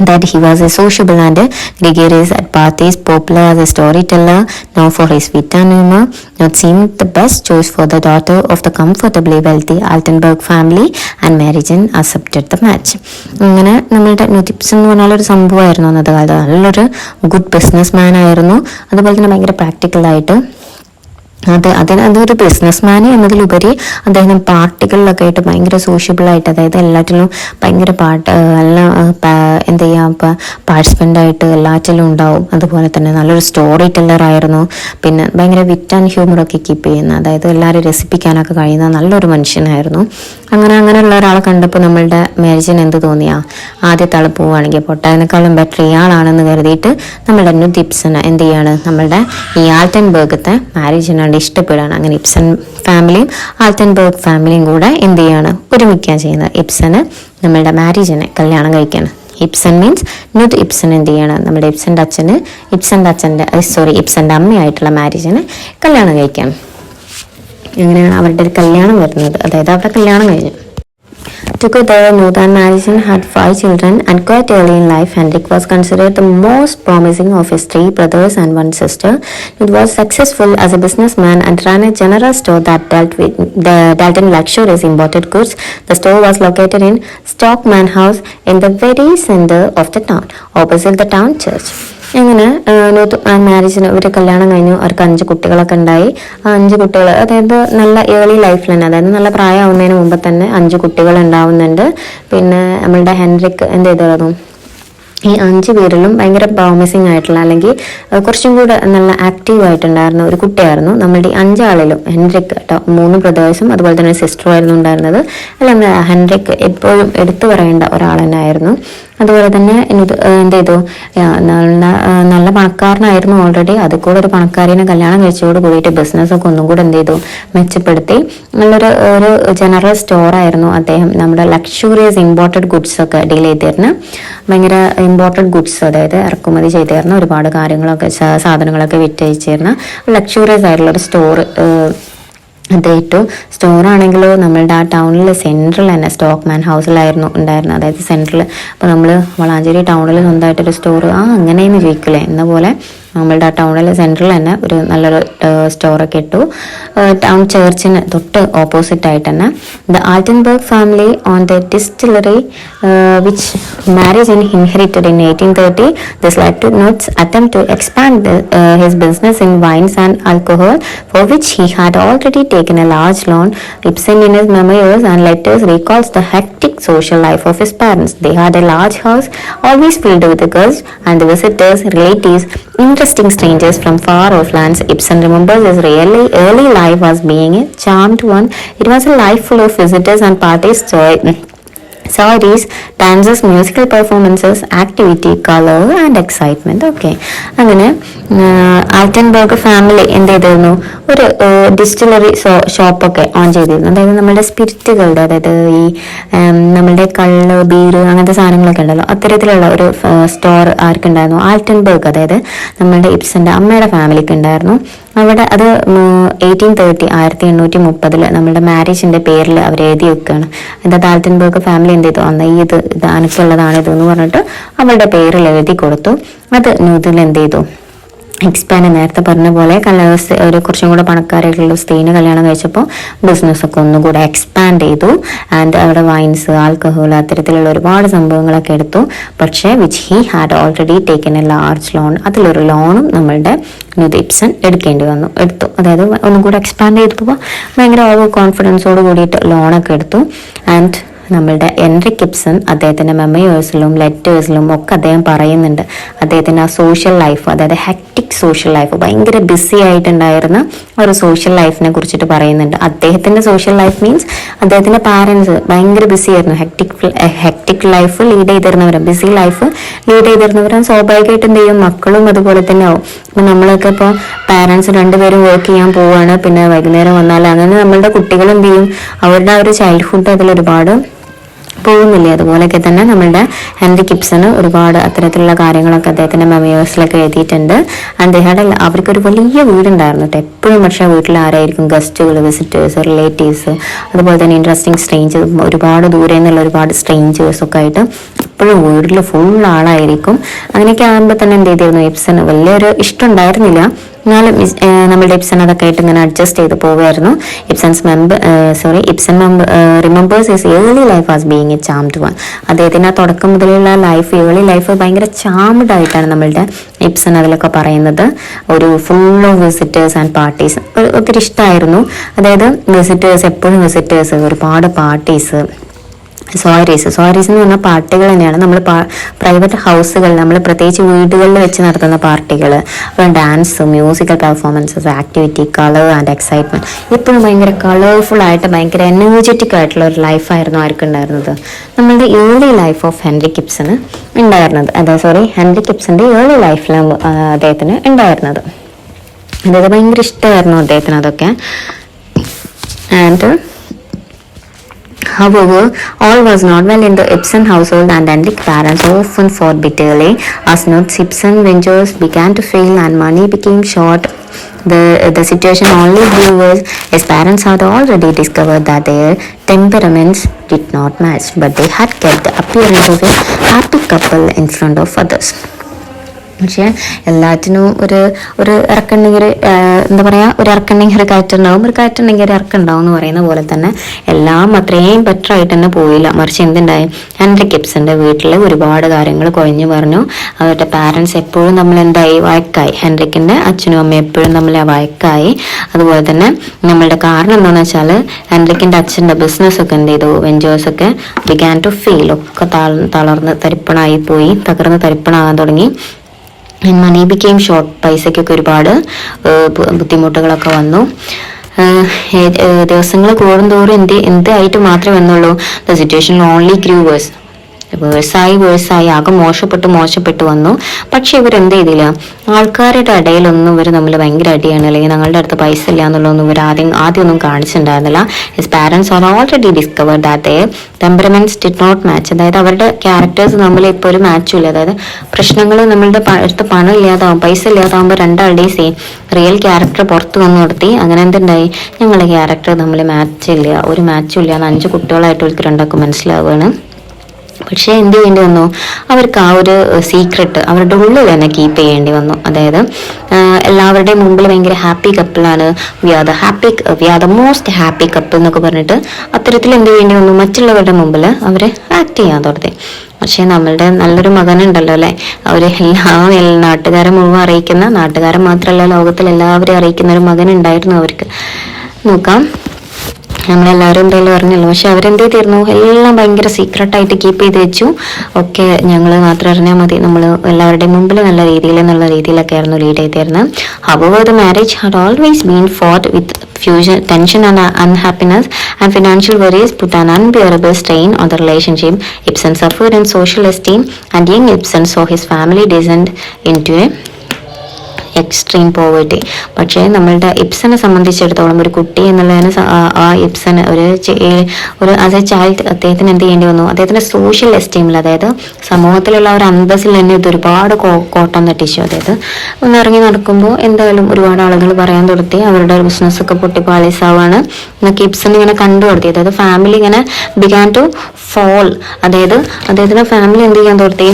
that he was a sociable and gregarious at parties, popular as a storyteller, known for his wit and humor, not seemed the best choice for the daughter of the comfortably wealthy Altenburg family, and Marijan accepted the match. അങ്ങനെ നമ്മളുടെ നുദിപ്സ് എന്ന് പറഞ്ഞാൽ ഒരു സംഭവമായിരുന്നു അന്നത്തെ കാലത്ത്. നല്ലൊരു good business man ആയിരുന്നു, അതുപോലെ തന്നെ ഭയങ്കര പ്രാക്ടിക്കലായിട്ട് അതൊരു ബിസിനസ് മാൻ എന്നതിലുപരി അദ്ദേഹം പാർട്ടികളിലൊക്കെ ആയിട്ട് ഭയങ്കര സോഷ്യബിളായിട്ട്, അതായത് എല്ലാറ്റിലും ഭയങ്കര എന്ത് ചെയ്യാം, പാർട്ടിസിപ്പൻ്റ് ആയിട്ട് എല്ലാറ്റിലും ഉണ്ടാവും. അതുപോലെ തന്നെ നല്ലൊരു സ്റ്റോറി ടെല്ലർ ആയിരുന്നു. പിന്നെ ഭയങ്കര വിറ്റ് ആൻഡ് ഹ്യൂമറൊക്കെ കീപ്പ് ചെയ്യുന്ന, അതായത് എല്ലാവരും രസിപ്പിക്കാനൊക്കെ കഴിയുന്ന നല്ലൊരു മനുഷ്യനായിരുന്നു. അങ്ങനെയുള്ള ഒരാളെ കണ്ടപ്പോൾ നമ്മളുടെ മാരേജിന് എന്ത് തോന്നിയാ, ആദ്യത്തെ ആൾ പോവുകയാണെങ്കിൽ പൊട്ടാനേക്കാളും ബെറ്റർ ഇയാളാണെന്ന് കരുതിയിട്ട് നമ്മളുടെ നുദ് ഇബ്സന് എന്ത് ചെയ്യാണ്, നമ്മളുടെ ഈ ആൽറ്റൻബർഗത്തെ മാരേജിനാണ് ഇഷ്ടപ്പെടുകയാണ്. അങ്ങനെ ഇബ്സൻ ഫാമിലിയും ആൽറ്റൻബർഗ് ഫാമിലിയും കൂടെ എന്ത് ചെയ്യാണ്, ഒരുമിക്കാൻ ചെയ്യുന്നത്. ഇബ്സന് നമ്മളുടെ മാരേജിനെ കല്യാണം കഴിക്കുകയാണ്. ഇബ്സൻ മീൻസ് നുദ് ഇബ്സൻ എന്ത് ചെയ്യാണ്, നമ്മുടെ ഇബ്സന്റെ അമ്മയായിട്ടുള്ള മാരേജിനെ കല്യാണം കഴിക്കുകയാണ്. അങ്ങനെയാണ് അവരുടെ ഒരു കല്യാണം വരുന്നത്, അതായത് അവരുടെ കല്യാണം കഴിഞ്ഞു. Together, Nude and Marijan had 5 children, and quite early in life, Henrik was considered the most promising of his 3 brothers and 1 sister. Nude was successful as a businessman and ran a general store that dealt in luxurious imported goods. The store was located in Stockman House in the very center of the town, opposite the town church. അങ്ങനെ മാരേജിന് ഇവർ കല്യാണം കഴിഞ്ഞു. അവർക്ക് 5 കുട്ടികളൊക്കെ ഉണ്ടായി. ആ 5 കുട്ടികൾ, അതായത് നല്ല ഏർലി ലൈഫിൽ തന്നെ, അതായത് നല്ല പ്രായമാവുന്നതിന് മുമ്പ് തന്നെ 5 കുട്ടികൾ ഉണ്ടാവുന്നുണ്ട്. പിന്നെ നമ്മളുടെ ഹെൻറിക്ക് എന്ത് ചെയ്തായിരുന്നു, ഈ 5 പേരിലും ഭയങ്കര പ്രോമിസിങ് ആയിട്ടുള്ള, അല്ലെങ്കിൽ കുറച്ചും കൂടെ നല്ല ആക്റ്റീവ് ആയിട്ടുണ്ടായിരുന്ന ഒരു കുട്ടിയായിരുന്നു. നമ്മളുടെ 5 ആളിലും ഹെൻറിക്ക് കേട്ടോ, 3 ബ്രദേഴ്സും അതുപോലെ തന്നെ സിസ്റ്ററും ആയിരുന്നു ഉണ്ടായിരുന്നത്. അല്ല, ഹെൻറിക്ക് എപ്പോഴും എടുത്തു പറയേണ്ട ഒരാൾ തന്നെ ആയിരുന്നു. അതുപോലെ തന്നെ എന്ത് ചെയ്തു, നല്ല പണക്കാരനായിരുന്നു ഓൾറെഡി. അത് കൂടെ ഒരു പണക്കാരിനെ കല്യാണം കഴിച്ചതോട് കൂടിയിട്ട് ബിസിനസ്സൊക്കെ ഒന്നും കൂടെ എന്ത് ചെയ്തു, മെച്ചപ്പെടുത്തി. ഒരു ജനറൽ സ്റ്റോറായിരുന്നു അദ്ദേഹം. നമ്മുടെ ലക്ഷൂറിയസ് ഇമ്പോർട്ടഡ് ഗുഡ്സ് ഒക്കെ ഡീൽ ചെയ്തിരുന്ന, ഭയങ്കര ഇമ്പോർട്ടഡ് ഗുഡ്സ്, അതായത് ഇറക്കുമതി ചെയ്തിരുന്ന ഒരുപാട് കാര്യങ്ങളൊക്കെ, സാധനങ്ങളൊക്കെ വിറ്റഴിച്ചിരുന്ന ലക്ഷൂറിയസ് ആയിട്ടുള്ള ഒരു സ്റ്റോർ അദ്ദേഹം. സ്റ്റോറാണെങ്കിലോ നമ്മളുടെ ആ ടൗണിൽ സെൻട്രൽ തന്നെ സ്റ്റോക്ക്മാൻ ഹൗസിലായിരുന്നു ഉണ്ടായിരുന്നത്, അതായത് സെൻട്രൽ. അപ്പോൾ നമ്മൾ വളാഞ്ചേരി ടൗണിൽ സ്വന്തമായിട്ടൊരു സ്റ്റോർ അങ്ങനെയെന്ന് ചോദിക്കില്ലേ എന്ന പോലെ നമ്മളുടെ ആ ടൗണിൽ സെൻട്രൽ തന്നെ ഒരു നല്ലൊരു സ്റ്റോറൊക്കെ ഇട്ടു. ടൗൺ ചർച്ചിന് തൊട്ട് ഓപ്പോസിറ്റ് ആയിട്ട് തന്നെ. The Altenburg family on the distillery which Marichen inherited in 1830. This led to Nude's attempt to expand his business in wines and alcohol, for which he had already taken a large loan. Ibsen in his memoirs and letters recalls the hectic social life of his parents. They had a large house, always filled with the guests and the visitors, relatives, interesting strangers from far off lands. Ibsen remembers his really early life as being a charmed one. It was a life full of visitors and parties, stories, dances, musical performances, activity, color and excitement. Okay, അങ്ങനെ ആൽറ്റൻബർഗ് family എന്ത് ചെയ്തിരുന്നു, ഒരു distillery ഷോപ്പൊക്കെ on ചെയ്തിരുന്നു. അതായത് നമ്മുടെ സ്പിരിറ്റുകളുടെ, അതായത് ഈ നമ്മളുടെ കള്ള്, ബീറ് അങ്ങനത്തെ സാധനങ്ങളൊക്കെ ഉണ്ടല്ലോ, അത്തരത്തിലുള്ള ഒരു സ്റ്റോർ ആർക്കുണ്ടായിരുന്നു, ആൽറ്റൻബർഗ്, അതായത് നമ്മളുടെ ഇബ്സന്റെ അമ്മയുടെ ഫാമിലിക്ക് ഉണ്ടായിരുന്നു. അവിടെ അത് 1830 നമ്മളുടെ മാരേജിന്റെ പേരിൽ അവർ എഴുതി വെക്കുകയാണ്. എന്താ ആൽറ്റൻബർഗ് ഫാമിലി എന്ത് ചെയ്തു, അന്ന് ഇത് അനക്കുള്ളതാണ് ഇത് എന്ന് പറഞ്ഞിട്ട് അവളുടെ പേരിൽ എഴുതി കൊടുത്തു. അത് ന്യൂസിൽ എന്ത് ചെയ്തു, എക്സ്പാൻഡ്, നേരത്തെ പറഞ്ഞ പോലെ ഒരു കുറച്ചും കൂടെ പണക്കാരായിട്ടുള്ള സ്ത്രീനെ കല്യാണം കഴിച്ചപ്പോൾ ബിസിനസ്സൊക്കെ ഒന്നുകൂടെ എക്സ്പാൻഡ് ചെയ്തു. ആൻഡ് അവിടെ വൈൻസ്, ആൽക്കഹോൾ, അത്തരത്തിലുള്ള ഒരുപാട് സംഭവങ്ങളൊക്കെ എടുത്തു. പക്ഷേ which he had already taken A large loan, അതിലൊരു ലോണും നമ്മളുടെ ഇബ്സൺ എടുത്തു. അതായത് ഒന്നും കൂടെ എക്സ്പാൻഡ് ചെയ്തപ്പോൾ ഭയങ്കര ഓവർ കോൺഫിഡൻസോട് കൂടിയിട്ട് ലോണൊക്കെ എടുത്തു. ആൻഡ് നമ്മളുടെ ഹെൻറിക് ഇബ്സൺ അദ്ദേഹത്തിൻ്റെ മെമ്മോയേഴ്സിലും ലെറ്റേഴ്സിലും ഒക്കെ അദ്ദേഹം പറയുന്നുണ്ട് അദ്ദേഹത്തിൻ്റെ ആ സോഷ്യൽ ലൈഫ്, അതായത് ഹെക്ടിക് സോഷ്യൽ ലൈഫ്, ഭയങ്കര ബിസി ആയിട്ടുണ്ടായിരുന്ന ഒരു സോഷ്യൽ ലൈഫിനെ കുറിച്ചിട്ട് പറയുന്നുണ്ട്. അദ്ദേഹത്തിൻ്റെ സോഷ്യൽ ലൈഫ് മീൻസ് അദ്ദേഹത്തിൻ്റെ പാരൻസ് ഭയങ്കര ബിസി ആയിരുന്നു, ഹെക്ടിക് ലൈഫ് ലീഡ് ചെയ്തിരുന്നവരും, ബിസി ലൈഫ് ലീഡ് ചെയ്തിരുന്നവരും സ്വാഭാവികമായിട്ടും എന്ത് ചെയ്യും, മക്കളും അതുപോലെ തന്നെ ആവും. അപ്പം നമ്മളൊക്കെ ഇപ്പോൾ പാരൻസ് രണ്ടുപേരും വർക്ക് ചെയ്യാൻ പോവുകയാണ്, പിന്നെ വൈകുന്നേരം വന്നാൽ അങ്ങനെ നമ്മളുടെ കുട്ടികൾ എന്ത് ചെയ്യും, അവരുടെ ആ ഒരു ചൈൽഡ്ഹുഡ് അതിലൊരുപാട് പോകുന്നില്ലേ. അതുപോലെയൊക്കെ തന്നെ നമ്മളുടെ ഹെൻറിക് ഇബ്സൺ ഒരുപാട് അത്തരത്തിലുള്ള കാര്യങ്ങളൊക്കെ അദ്ദേഹത്തിന്റെ മെമ്മോയേഴ്സിലൊക്കെ എഴുതിയിട്ടുണ്ട്. അദ്ദേഹം അവർക്കൊരു വലിയ വീടുണ്ടായിരുന്നു കേട്ടോ എപ്പോഴും. പക്ഷേ വീട്ടിൽ ആരായിരിക്കും, ഗസ്റ്റുകൾ, വിസിറ്റേഴ്സ്, റിലേറ്റീവ്സ്, അതുപോലെ തന്നെ ഇൻട്രസ്റ്റിംഗ് സ്ട്രേഞ്ചേഴ്സ്, ഒരുപാട് ദൂരെ നിന്നുള്ള ഒരുപാട് സ്ട്രേഞ്ചേഴ്സ് ഒക്കെ ആയിട്ട് എപ്പോഴും വീട്ടിൽ ഫുൾ ആളായിരിക്കും. അങ്ങനെയൊക്കെ ആകുമ്പോൾ തന്നെ എന്ത് ചെയ്തിരുന്നു, ഇബ്സന് വലിയൊരു ഇഷ്ടം ഉണ്ടായിരുന്നില്ല. എന്നാലും നമ്മളുടെ ഇബ്സൺ അതൊക്കെ ആയിട്ട് ഇങ്ങനെ അഡ്ജസ്റ്റ് ചെയ്ത് പോവുമായിരുന്നു. Ibsen remembers his early life as being a charmed one. അദ്ദേഹത്തിന് ആ തുടക്കം മുതലുള്ള ഏർലി ലൈഫ് ഭയങ്കര ചാംഡ് ആയിട്ടാണ് നമ്മളുടെ ഇബ്സൺ അതിലൊക്കെ പറയുന്നത്. ഒരു full of visitors and parties ഒത്തിരി ഇഷ്ടമായിരുന്നു. അതായത് എപ്പോഴും വിസിറ്റേഴ്സ്, ഒരുപാട് പാർട്ടീസ്, സോയറീസ് എന്ന് പറഞ്ഞാൽ പാർട്ടികൾ തന്നെയാണ്. നമ്മൾ പ്രൈവറ്റ് ഹൗസുകൾ, നമ്മൾ പ്രത്യേകിച്ച് വീടുകളിൽ വെച്ച് നടത്തുന്ന പാർട്ടികൾ, dance, musical performances, activity, colour and excitement, എപ്പോഴും ഭയങ്കര കളർഫുൾ ആയിട്ട് ഭയങ്കര എനർജറ്റിക് ആയിട്ടുള്ള ഒരു ലൈഫായിരുന്നു ആർക്കുണ്ടായിരുന്നത്, നമ്മളുടെ ഏർലി ലൈഫ് ഓഫ് ഹെൻറിക് ഇബ്സന് ഉണ്ടായിരുന്നത്. ഹെൻറിക് ഇബ്സന്റെ ഏർലി ലൈഫിലാണ് അദ്ദേഹത്തിന് ഉണ്ടായിരുന്നത്. അതായത് ഭയങ്കര ഇഷ്ടമായിരുന്നു അദ്ദേഹത്തിന് അതൊക്കെ. And however, all was not well in the Ibsen household, and Henrik's parents often fought bitterly. As not, Ibsen ventures began to fail and money became short. The situation only grew worse. His parents had already discovered that their temperaments did not match, but they had kept the appearance of a happy couple in front of others. പക്ഷേ എല്ലാറ്റിനും ഒരു ഇറക്കുണ്ടെങ്കിൽ എന്താ പറയുക, ഒരു ഇറക്കുണ്ടെങ്കിൽ ഒരു കയറ്റുണ്ടാവും, ഒരു കയറ്റുണ്ടെങ്കിൽ ഒരു ഇറക്കുണ്ടാവും എന്ന് പറയുന്ന പോലെ തന്നെ എല്ലാം അത്രയും ബെറ്റർ ആയിട്ട് തന്നെ പോയില്ല. മറിച്ച് എന്തുണ്ടായി, ഹെൻറിക് ഇബ്സന്റെ വീട്ടിൽ ഒരുപാട് കാര്യങ്ങൾ കൊഴിഞ്ഞു പറഞ്ഞു. അവരുടെ പാരൻസ് എപ്പോഴും നമ്മൾ എന്തായി, വഴക്കായി. ഹെൻറിക്കിന്റെ അച്ഛനും അമ്മയും എപ്പോഴും നമ്മൾ വഴക്കായി. അതുപോലെ തന്നെ നമ്മളുടെ കാരണം എന്താണെന്ന് വെച്ചാൽ ഹെൻറിക്കിന്റെ അച്ഛൻ്റെ ബിസിനസ്സൊക്കെ എന്ത് ചെയ്തു, വെഞ്ചേഴ്സൊക്കെ ബിഗാൻ ടു ഫെയിൽ, ഒക്കെ തളർന്ന് തരിപ്പണായി പോയി, തകർന്ന് തരിപ്പണാകാൻ തുടങ്ങി. മണി ബിക്കെയിം ഷോർട്ട്, പൈസയ്ക്കൊക്കെ ഒരുപാട് ബുദ്ധിമുട്ടുകളൊക്കെ വന്നു. ദിവസങ്ങൾ കൂടുന്തോറും എന്തായിട്ട് മാത്രമേ വന്നുള്ളൂ, ദ സിറ്റുവേഷൻ ഓൺലി ഗ്രൂ വേഴ്സായി ആകെ മോശപ്പെട്ടു വന്നു. പക്ഷെ ഇവരെന്ത് ചെയ്തില്ല, ആൾക്കാരുടെ ഇടയിലൊന്നും ഇവർ തമ്മിൽ ഭയങ്കര അടിയാണ്, അല്ലെങ്കിൽ ഞങ്ങളുടെ അടുത്ത് പൈസ ഇല്ല എന്നുള്ളതൊന്നും ഇവർ ആദ്യമൊന്നും കാണിച്ചിട്ടുണ്ടായിരുന്നില്ല. His parents are already discovered that their temperaments did not match. അതായത് അവരുടെ ക്യാരക്ടേഴ്സ് തമ്മിൽ ഇപ്പോൾ ഒരു മാച്ചും ഇല്ല. അതായത് പ്രശ്നങ്ങൾ നമ്മളുടെ അടുത്ത് പണം ഇല്ലാതാവും, പൈസ ഇല്ലാതാവുമ്പോൾ രണ്ടാളുടെയും സെയിം റിയൽ ക്യാരക്ടർ പുറത്ത് വന്നു നിർത്തി. അങ്ങനെ എന്തുണ്ടായി, ഞങ്ങളുടെ ക്യാരക്ടർ തമ്മിൽ ഒരു മാച്ചും ഇല്ല എന്ന് 5 കുട്ടികളായിട്ട് അവർക്ക് രണ്ടാക്കും മനസ്സിലാവുകയാണ്. പക്ഷേ എന്ത് ചെയ്യേണ്ടി വന്നു, അവർക്ക് ആ ഒരു സീക്രട്ട് അവരുടെ ഉള്ളിൽ തന്നെ കീപ്പ് ചെയ്യേണ്ടി വന്നു. അതായത് എല്ലാവരുടെയും മുമ്പിൽ ഭയങ്കര ഹാപ്പി കപ്പിളാണ്, we are the most happy couple എന്നൊക്കെ പറഞ്ഞിട്ട് അത്തരത്തിൽ എന്ത് ചെയ്യേണ്ടി വന്നു, മറ്റുള്ളവരുടെ മുമ്പിൽ അവർ ആക്ട് ചെയ്യാൻ തുടങ്ങി. പക്ഷെ നമ്മളുടെ നല്ലൊരു മകനുണ്ടല്ലോ അല്ലെ, അവര് നാട്ടുകാരെ മുഴുവൻ അറിയിക്കുന്ന, നാട്ടുകാരെ മാത്രമല്ല ലോകത്തിൽ എല്ലാവരെയും അറിയിക്കുന്ന ഒരു മകനുണ്ടായിരുന്നു അവർക്ക്. നോക്കാം, നമ്മളെല്ലാവരും എന്തായാലും അറിഞ്ഞല്ലോ. പക്ഷെ അവരെന്ത് ചെയ്തിരുന്നു, എല്ലാം ഭയങ്കര സീക്രട്ടായിട്ട് കീപ്പ് ചെയ്ത് വെച്ചു. ഒക്കെ ഞങ്ങൾ മാത്രം അറിഞ്ഞാൽ മതി, നമ്മൾ എല്ലാവരുടെയും മുമ്പിൽ നല്ല രീതിയിലൊക്കെ ആയിരുന്നു ലീഡ് ചെയ്തിരുന്നത്. However, the marriage had always been fought with tension and unhappiness, and financial worries put an unbearable strain on the relationship. Ibsen suffered in social esteem, and young Ibsen saw his family descend into a extreme poverty. പക്ഷേ നമ്മളുടെ ഇബ്സനെ സംബന്ധിച്ചിടത്തോളം ഒരു കുട്ടി എന്നുള്ളതിന് ആ ഇബ്സന് ഒരു as A child അദ്ദേഹത്തിന് എന്ത് ചെയ്യേണ്ടി വന്നു? അദ്ദേഹത്തിന്റെ സോഷ്യൽ എസ്റ്റീമിൽ, അതായത് സമൂഹത്തിലുള്ള ഒരു അന്തസ്സിൽ തന്നെ ഇത് ഒരുപാട് കോട്ടം തട്ടിച്ചു. അതായത് ഒന്ന് ഇറങ്ങി നടക്കുമ്പോൾ എന്തായാലും ഒരുപാട് ആളുകൾ പറയാൻ തുടങ്ങി അവരുടെ ബിസിനസ് ഒക്കെ പൊട്ടിപ്പാളീസാവാണ് എന്നൊക്കെ ഇബ്സൺ ഇങ്ങനെ കണ്ടു തുടങ്ങി. അതായത് ഫാമിലി ഇങ്ങനെ ബിഗാൻ ടു ഫോൾ, അതായത് അദ്ദേഹത്തിന്റെ ഫാമിലി എന്ത് ചെയ്യാൻ തുടങ്ങി?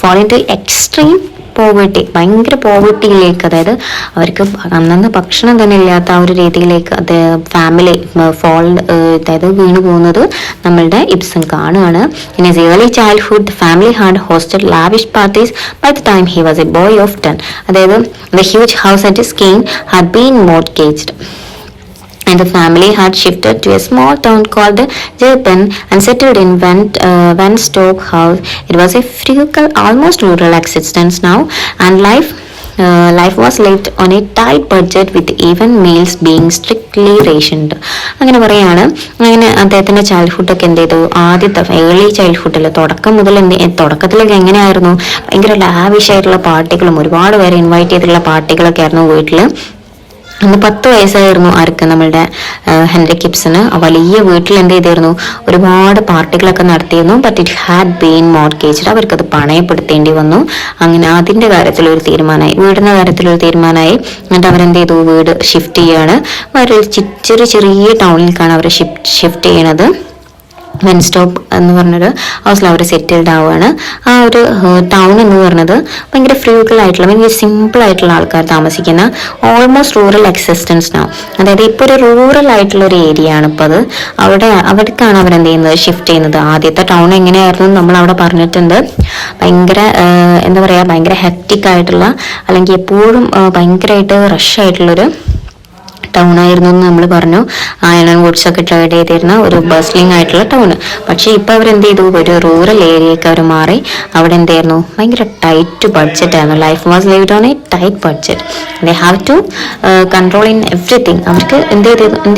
Fall into extreme poverty, ഭയങ്കര പോവേർട്ടിയിലേക്ക്, അതായത് അവർക്ക് അന്നന്ന് ഭക്ഷണം തന്നെ ഇല്ലാത്ത ആ ഒരു രീതിയിലേക്ക് ഫാമിലി അതായത് വീണു പോകുന്നത് നമ്മളുടെ ഇബ്സൺ കാണുകയാണ്. In his early childhood family had hosted lavish parties by the time he was a boy of 10. അതായത് the huge house at his Skien had been mortgaged and the family had shifted to a small town called Japan and settled in Wentstoke House. It was a frugal, almost rural existence now, and life was lived on a tight budget with even meals being strictly rationed. അങ്ങനെ പറയാണ്. അങ്ങനെ അദ്ദേഹത്തിന്റെ ചൈൽഡ്ഹുഡൊക്കെ എന്ത് ചെയ്തു? ആദ്യത്തെ early ചൈൽഡ്ഹുഡിൽ തുടക്കത്തിലൊക്കെ എങ്ങനെയായിരുന്നു? ഭയങ്കര lavish ആയിട്ടുള്ള പാർട്ടികളും ഒരുപാട് പേരെ ഇൻവൈറ്റ് ചെയ്തിട്ടുള്ള പാർട്ടികളൊക്കെ ആയിരുന്നു വീട്ടിൽ. അന്ന് 10 വയസ്സായിരുന്നു ആർക്ക്? നമ്മളുടെ ഹെൻറിക് ഇബ്സന്. വലിയ വീട്ടിൽ എന്ത് ചെയ്തിരുന്നു? ഒരുപാട് പാർട്ടികളൊക്കെ നടത്തിയിരുന്നു. But it had been mortgaged. അവർക്കത് പണയപ്പെടുത്തേണ്ടി വന്നു. അങ്ങനെ അതിന്റെ കാര്യത്തിലൊരു തീരുമാനമായി, വീടിന്റെ കാര്യത്തിലൊരു തീരുമാനമായി. എന്നിട്ട് അവരെന്ത് ചെയ്തു? വീട് ഷിഫ്റ്റ് ചെയ്യാണ്. വേറൊരു ചെറിയ ടൗണിലേക്കാണ് അവർ ഷിഫ്റ്റ് ചെയ്യണത്. വെൻസ്റ്റോപ്പ് എന്ന് പറഞ്ഞൊരു ഹൗസിൽ അവർ സെറ്റിൽഡ് ആവുകയാണ്. ആ ഒരു ടൗൺ എന്ന് പറയുന്നത് ഭയങ്കര ഫ്രൂഗൽ ആയിട്ടുള്ള, ഭയങ്കര സിമ്പിൾ ആയിട്ടുള്ള ആൾക്കാർ താമസിക്കുന്ന ഓൾമോസ്റ്റ് റൂറൽ എക്സിസ്റ്റൻസ് ആണ്. അതായത് ഇപ്പോൾ ഒരു റൂറൽ ആയിട്ടുള്ള ഒരു ഏരിയ ആണ് ഇപ്പോൾ അത്. അവിടേക്കാണ് അവരെന്ത് ചെയ്യുന്നത്? ഷിഫ്റ്റ് ചെയ്യുന്നത്. ആദ്യത്തെ ടൗൺ എങ്ങനെയായിരുന്നു നമ്മൾ അവിടെ പറഞ്ഞിട്ടുണ്ട്. ഭയങ്കര എന്താ പറയുക, ഭയങ്കര ഹെക്റ്റിക് ആയിട്ടുള്ള, അല്ലെങ്കിൽ എപ്പോഴും ഭയങ്കരമായിട്ട് റഷ് ആയിട്ടുള്ളൊരു ടൗൺ ആയിരുന്നു എന്ന് നമ്മൾ പറഞ്ഞു. അയൺ ഗുഡ്സ് ഒക്കെ ട്രേഡ് ചെയ്തിരുന്ന ഒരു ബസ്ലിംഗ് ആയിട്ടുള്ള ടൗൺ. പക്ഷെ ഇപ്പൊ അവരെന്ത് ചെയ്തു? ഒരു റൂറൽ ഏരിയക്ക് അവർ മാറി. അവിടെ എന്തായിരുന്നു? ഭയങ്കര ടൈറ്റ് ബഡ്ജറ്റ് ആയിരുന്നു. Life was lived on a tight budget. They have to control in everything. അവർക്ക് എന്ത്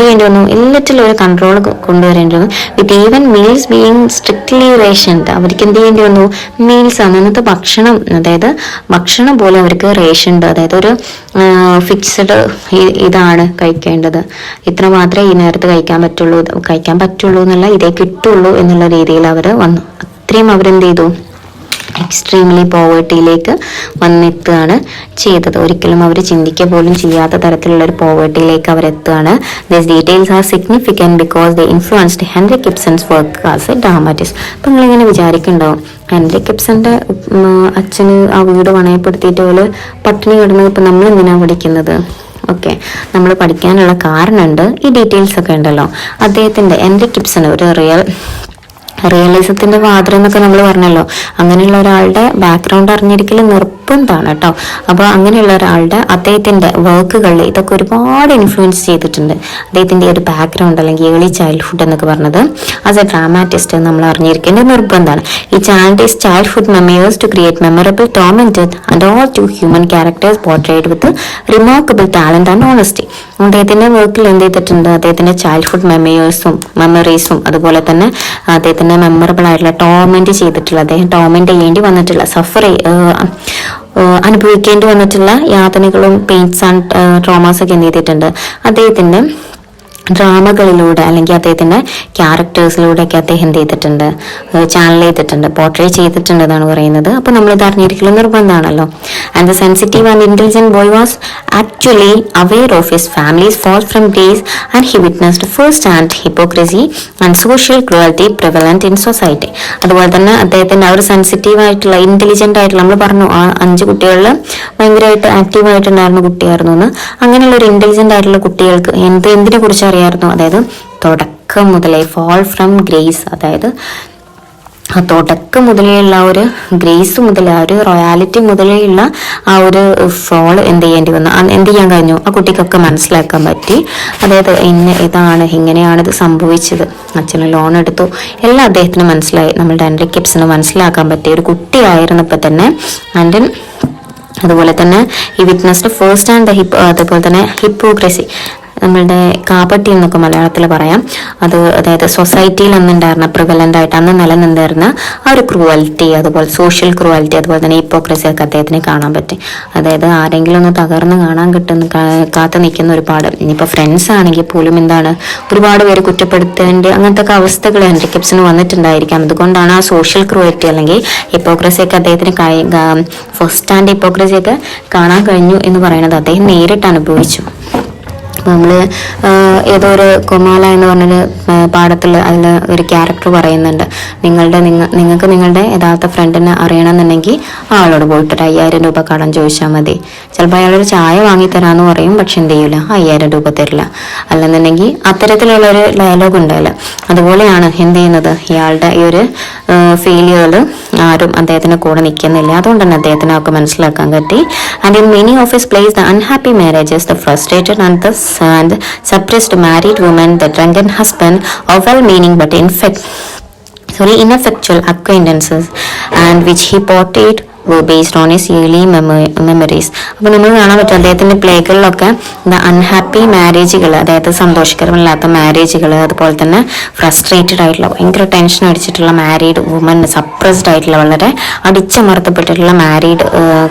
ചെയ്യേണ്ടി വന്നു? എല്ലാറ്റിലും ഒരു കൺട്രോൾ കൊണ്ടുവരേണ്ടി വന്നു. With even meals being strictly rationed. അവർക്ക് എന്ത് ചെയ്യേണ്ടി വന്നു? മീൽസ് അന്നത്തെ ഭക്ഷണം, അതായത് ഭക്ഷണം പോലും അവർക്ക് റേഷൻഡ്, അതായത് ഒരു ഫിക്സഡ് ഇതാണ് കഴിക്കേണ്ടത്, ഇത്ര മാത്രമേ ഈ നേരത്ത് കഴിക്കാൻ പറ്റുള്ളൂ എന്നുള്ള, ഇതേ കിട്ടുള്ളൂ എന്നുള്ള രീതിയിൽ അവർ വന്നു. അത്രയും അവരെന്ത് ചെയ്തു? എക്സ്ട്രീംലി പോവേർട്ടിയിലേക്ക് വന്നെത്തുകയാണ് ചെയ്തത്. ഒരിക്കലും അവർ ചിന്തിക്കുക പോലും ചെയ്യാത്ത തരത്തിലുള്ള ഒരു പോവേർട്ടിയിലേക്ക് അവരെത്തുകയാണ്. These details are significant because they influenced Henrik Ibsen's work as a dramatist. അപ്പം നിങ്ങളിങ്ങനെ വിചാരിക്കുന്നുണ്ടാവും, ഹെൻറിക് ഇബ്സന്റെ അച്ഛന് ആ വീട് പണയപ്പെടുത്തിയിട്ട് പോലെ പട്ടിണി കിടന്നത് ഇപ്പം നമ്മൾ എന്തിനാണ് പഠിക്കുന്നത്? ഓക്കെ, നമ്മൾ പഠിക്കാനുള്ള കാരണമുണ്ട്. ഈ ഡീറ്റെയിൽസ് ഒക്കെ ഉണ്ടല്ലോ. അദ്ദേഹത്തിന്റെ ഹെൻറിക് ഇബ്സൺ ഒരു റിയലിസത്തിന്റെ ഫാദർ എന്നൊക്കെ നമ്മൾ പറഞ്ഞല്ലോ. അങ്ങനെയുള്ള ഒരാളുടെ ബാക്ക്ഗ്രൗണ്ട് അറിഞ്ഞിരിക്കൽ നിർബന്ധമാണ് കേട്ടോ. അപ്പോൾ അങ്ങനെയുള്ള ഒരാളുടെ അദ്ദേഹത്തിന്റെ വർക്കുകളിൽ ഇതൊക്കെ ഒരുപാട് ഇൻഫ്ലുവൻസ് ചെയ്തിട്ടുണ്ട്. അദ്ദേഹത്തിന്റെ ഒരു ബാക്ക്ഗ്രൗണ്ട് അല്ലെങ്കിൽ ഏർലി ചൈൽഡ്ഹുഡ് എന്നൊക്കെ പറഞ്ഞത് ആസ് എ ഡ്രാമാറ്റിസ്റ്റ് നമ്മൾ അറിഞ്ഞിരിക്കേണ്ടത് നിർബന്ധമാണ്. ഈ channels childhood memories to create memorable tormented and all to human characters portrait with remarkable talent and honesty. അദ്ദേഹത്തിന്റെ വർക്കിൽ എന്ത് ചെയ്തിട്ടുണ്ട്? അദ്ദേഹത്തിന്റെ ചൈൽഡ്ഹുഡ് മെമ്മറീസും അതുപോലെ തന്നെ അദ്ദേഹത്തിന്റെ മെമ്മറബിൾ ആയിട്ടുള്ള ടോർമെന്റ് ചെയ്തിട്ടുള്ള, അദ്ദേഹം ടോർമെന്റ് ചെയ്യേണ്ടി വന്നിട്ടുള്ള, അനുഭവിക്കേണ്ടി വന്നിട്ടുള്ള യാതനകളും പെയിൻസ് ആൻഡ് ട്രോമാസ് ഒക്കെ എന്ത് ചെയ്തിട്ടുണ്ട്? അദ്ദേഹത്തിന്റെ ഡ്രാമകളിലൂടെ അല്ലെങ്കിൽ അദ്ദേഹത്തിന്റെ ക്യാരക്ടേഴ്സിലൂടെയൊക്കെ അദ്ദേഹം എന്ത് ചെയ്തിട്ടുണ്ട്? ചാനൽ ചെയ്തിട്ടുണ്ട്, പോർട്രേ ചെയ്തിട്ടുണ്ട് എന്നാണ് പറയുന്നത്. അപ്പൊ നമ്മളിത് അറിഞ്ഞിരിക്കലും നിർബന്ധമാണല്ലോ. And the sensitive and intelligent boy was actually aware of his families falls from days and he witnessed first hand hypocrisy and social cruelty prevalent in society. അതുപോലെ തന്നെ അദ്ദേഹത്തിന്റെ ആ ഒരു സെൻസിറ്റീവ് ആയിട്ടുള്ള, ഇന്റലിജന്റ് ആയിട്ടുള്ള, നമ്മൾ പറഞ്ഞു ആ 5 കുട്ടികളിൽ ഭയങ്കരമായിട്ട് ആക്റ്റീവ് ആയിട്ടുണ്ടായിരുന്ന കുട്ടിയായിരുന്നു എന്ന്. അങ്ങനെയുള്ള ഒരു ഇന്റലിജന്റ് ആയിട്ടുള്ള കുട്ടികൾക്ക് എന്തിനെ കുറിച്ച് അറിയായിരുന്നു? അതായത് തുടക്കം മുതലേ ഫോൾ ഫ്രം ഗ്രേസ്, അതായത് ആ തുടക്കം മുതലേയുള്ള ഒരു ഗ്രേസ് മുതൽ ആ ഒരു റോയാലിറ്റി മുതലേയുള്ള ആ ഒരു ഫോൾ എന്ത് ചെയ്യാൻ കഴിഞ്ഞു? ആ കുട്ടിക്കൊക്കെ മനസ്സിലാക്കാൻ പറ്റി. അതായത് ഇങ്ങനെയാണ് ഇത് സംഭവിച്ചത്, അച്ഛന് ലോൺ എടുത്തു, എല്ലാം അദ്ദേഹത്തിന് മനസ്സിലായി. നമ്മളുടെ ഹെൻറിക് ഇബ്സന് മനസ്സിലാക്കാൻ പറ്റിയ ഒരു കുട്ടിയായിരുന്നപ്പോൾ തന്നെ. ആൻഡ് അതുപോലെ തന്നെ ഈ വിറ്റ്നസ്ഡ് ഫസ്റ്റ് ആൻഡ് അതുപോലെ തന്നെ ഹിപ്പോക്രസി, നമ്മളുടെ കാപട്ടി എന്നൊക്കെ മലയാളത്തിൽ പറയാം. അത് അതായത് സൊസൈറ്റിയിൽ അന്നുണ്ടായിരുന്ന പ്രിവലൻ്റ് ആയിട്ട് അന്ന് നിലനിന്നിരുന്ന ആ ഒരു ക്രൂവൽറ്റി, അതുപോലെ സോഷ്യൽ ക്രൂവൽറ്റി, അതുപോലെ തന്നെ ഹിപ്പോക്രസി ഒക്കെ അദ്ദേഹത്തിന് കാണാൻ പറ്റി. അതായത് ആരെങ്കിലും ഒന്ന് തകർന്ന് കാണാൻ കാത്തു നിൽക്കുന്ന ഒരുപാട്, ഇനിയിപ്പോൾ ഫ്രണ്ട്സ് ആണെങ്കിൽ പോലും എന്താണ് ഒരുപാട് പേര് കുറ്റപ്പെടുത്തേണ്ട അങ്ങനത്തെ ഒക്കെ അവസ്ഥകൾ ഹെൻറി കിബ്സന് വന്നിട്ടുണ്ടായിരിക്കാം. അതുകൊണ്ടാണ് ആ സോഷ്യൽ ക്രൂവൽറ്റി അല്ലെങ്കിൽ ഹിപ്പോക്രസി ഒക്കെ അദ്ദേഹത്തിന് ഫസ്റ്റ് ഹാൻഡ് ഹിപ്പോക്രസി ഒക്കെ കാണാൻ കഴിഞ്ഞു എന്ന് പറയുന്നത് അദ്ദേഹം നേരിട്ട് അനുഭവിച്ചു. നമ്മൾ ഏതോ ഒരു കൊമാല എന്ന് പറഞ്ഞൊരു പാഠത്തിൽ അതിൽ ഒരു ക്യാരക്ടർ പറയുന്നുണ്ട്, നിങ്ങൾക്ക് നിങ്ങളുടെ യഥാർത്ഥ ഫ്രണ്ടിനെ അറിയണമെന്നുണ്ടെങ്കിൽ ആളോട് പോയിട്ട് 5000 രൂപ കടം ചോദിച്ചാൽ മതി. ചിലപ്പോൾ അയാളൊരു ചായ വാങ്ങിത്തരാമെന്ന് പറയും, പക്ഷെ എന്ത് ചെയ്യൂല, 5000 രൂപ തരില്ല. അല്ലെന്നുണ്ടെങ്കിൽ അത്തരത്തിലുള്ളൊരു ഡയലോഗ് ഉണ്ടല്ലോ, അതുപോലെയാണ് എന്ത് ചെയ്യുന്നത്, ഇയാളുടെ ഈ ഒരു ഫെയിലിയറിൽ ആരും അദ്ദേഹത്തിന് കൂടെ നിൽക്കുന്നില്ല. അതുകൊണ്ട് തന്നെ അദ്ദേഹത്തിന് ഒക്കെ മനസ്സിലാക്കാൻ പറ്റി. And in many of his place the unhappy marriages, the frustrated and suppressed married women, the drunken husband, or well-meaning but ineffectual acquaintances, and which he portrayed were based on his early memories. അപ്പോൾ നമ്മൾ കാണാൻ പറ്റും അദ്ദേഹത്തിൻ്റെ പ്ലേകളിലൊക്കെ unhappy മാരേജുകൾ, അതായത് സന്തോഷകരമല്ലാത്ത മാരേജുകൾ, അതുപോലെ തന്നെ frustrated ആയിട്ടുള്ള ഭയങ്കര ടെൻഷൻ അടിച്ചിട്ടുള്ള മാരീഡ് വുമൻ, സപ്രസ്ഡ് ആയിട്ടുള്ള വളരെ അടിച്ചമർത്തപ്പെട്ടിട്ടുള്ള മാരീഡ്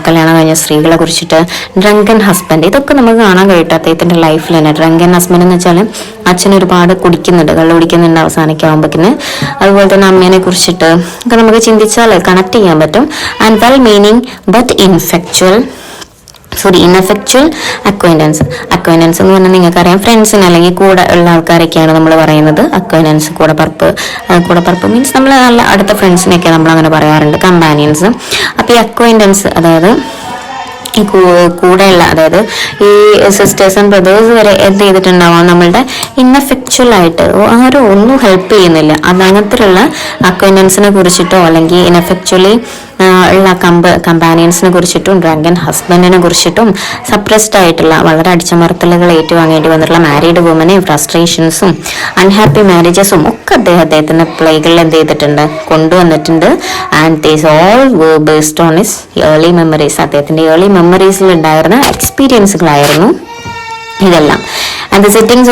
കല്യാണം കഴിഞ്ഞ സ്ത്രീകളെ കുറിച്ചിട്ട്, ഡ്രങ്കൻ ഹസ്ബൻഡ്, ഇതൊക്കെ നമുക്ക് കാണാൻ കഴിയും അദ്ദേഹത്തിൻ്റെ ലൈഫിൽ തന്നെ. ഡ്രങ്കൻ ഹസ്ബൻഡ് എന്ന് വെച്ചാൽ അച്ഛൻ ഒരുപാട് കുടിക്കുന്നുണ്ട്, കള്ളു കുടിക്കുന്നുണ്ട് അവസാനിക്കാവുമ്പോഴേക്കിന്. അതുപോലെ തന്നെ അമ്മേനെ കുറിച്ചിട്ട് ഒക്കെ നമുക്ക് ചിന്തിച്ചാൽ കണക്ട് ചെയ്യാൻ പറ്റും. And well meaning but ineffectual acquaintance. Acquaintance എന്ന് പറഞ്ഞാൽ നിങ്ങൾക്കറിയാം, ഫ്രണ്ട്സിന് അല്ലെങ്കിൽ കൂടെ ഉള്ള ആൾക്കാരൊക്കെയാണ് നമ്മൾ പറയുന്നത് അക്വൈൻറ്റൻസ്. കൂടപ്പറപ്പ് മീൻസ് നമ്മൾ നല്ല അടുത്ത ഫ്രണ്ട്സിനെയൊക്കെ നമ്മൾ അങ്ങനെ പറയാറുണ്ട്, കമ്പാനിയൻസ്. അപ്പോൾ ഈ അക്വൈൻറ്റൻസ് അതായത് ഈ കൂടെയുള്ള, അതായത് ഈ സിസ്റ്റേഴ്സ് ആൻഡ് ബ്രദേഴ്സ് വരെ എന്ത് ചെയ്തിട്ടുണ്ടാവാം, നമ്മളുടെ ഇൻഎഫക്ച്വൽ ആയിട്ട് ആരും ഒന്നും ഹെൽപ്പ് ചെയ്യുന്നില്ല, അത് അങ്ങനത്തെയുള്ള അക്വൈൻറ്റൻസിനെ കുറിച്ചിട്ടോ അല്ലെങ്കിൽ ഇൻഎഫക്ച്വലി ഉള്ള കമ്പാനിയൻസിനെ കുറിച്ചിട്ടും ഡ്രങ്കൻ ഹസ്ബൻഡിനെ കുറിച്ചിട്ടും സപ്രസ്ഡ് ആയിട്ടുള്ള വളരെ അടിച്ചമർത്തലുകൾ ഏറ്റുവാങ്ങേണ്ടി വന്നിട്ടുള്ള മാരീഡ് വുമനെയും ഫ്രസ്ട്രേഷൻസും അൺഹാപ്പി മാരേജസും ഒക്കെ അദ്ദേഹത്തിന്റെ പ്ലേകളിൽ എന്ത് ചെയ്തിട്ടുണ്ട്, കൊണ്ടുവന്നിട്ടുണ്ട്. And these all were based on his early memories, അദ്ദേഹത്തിന്റെ ഏർലി മെമ്മറീസിൽ ഉണ്ടായിരുന്ന എക്സ്പീരിയൻസുകളായിരുന്നു ഇതെല്ലാം. And the settings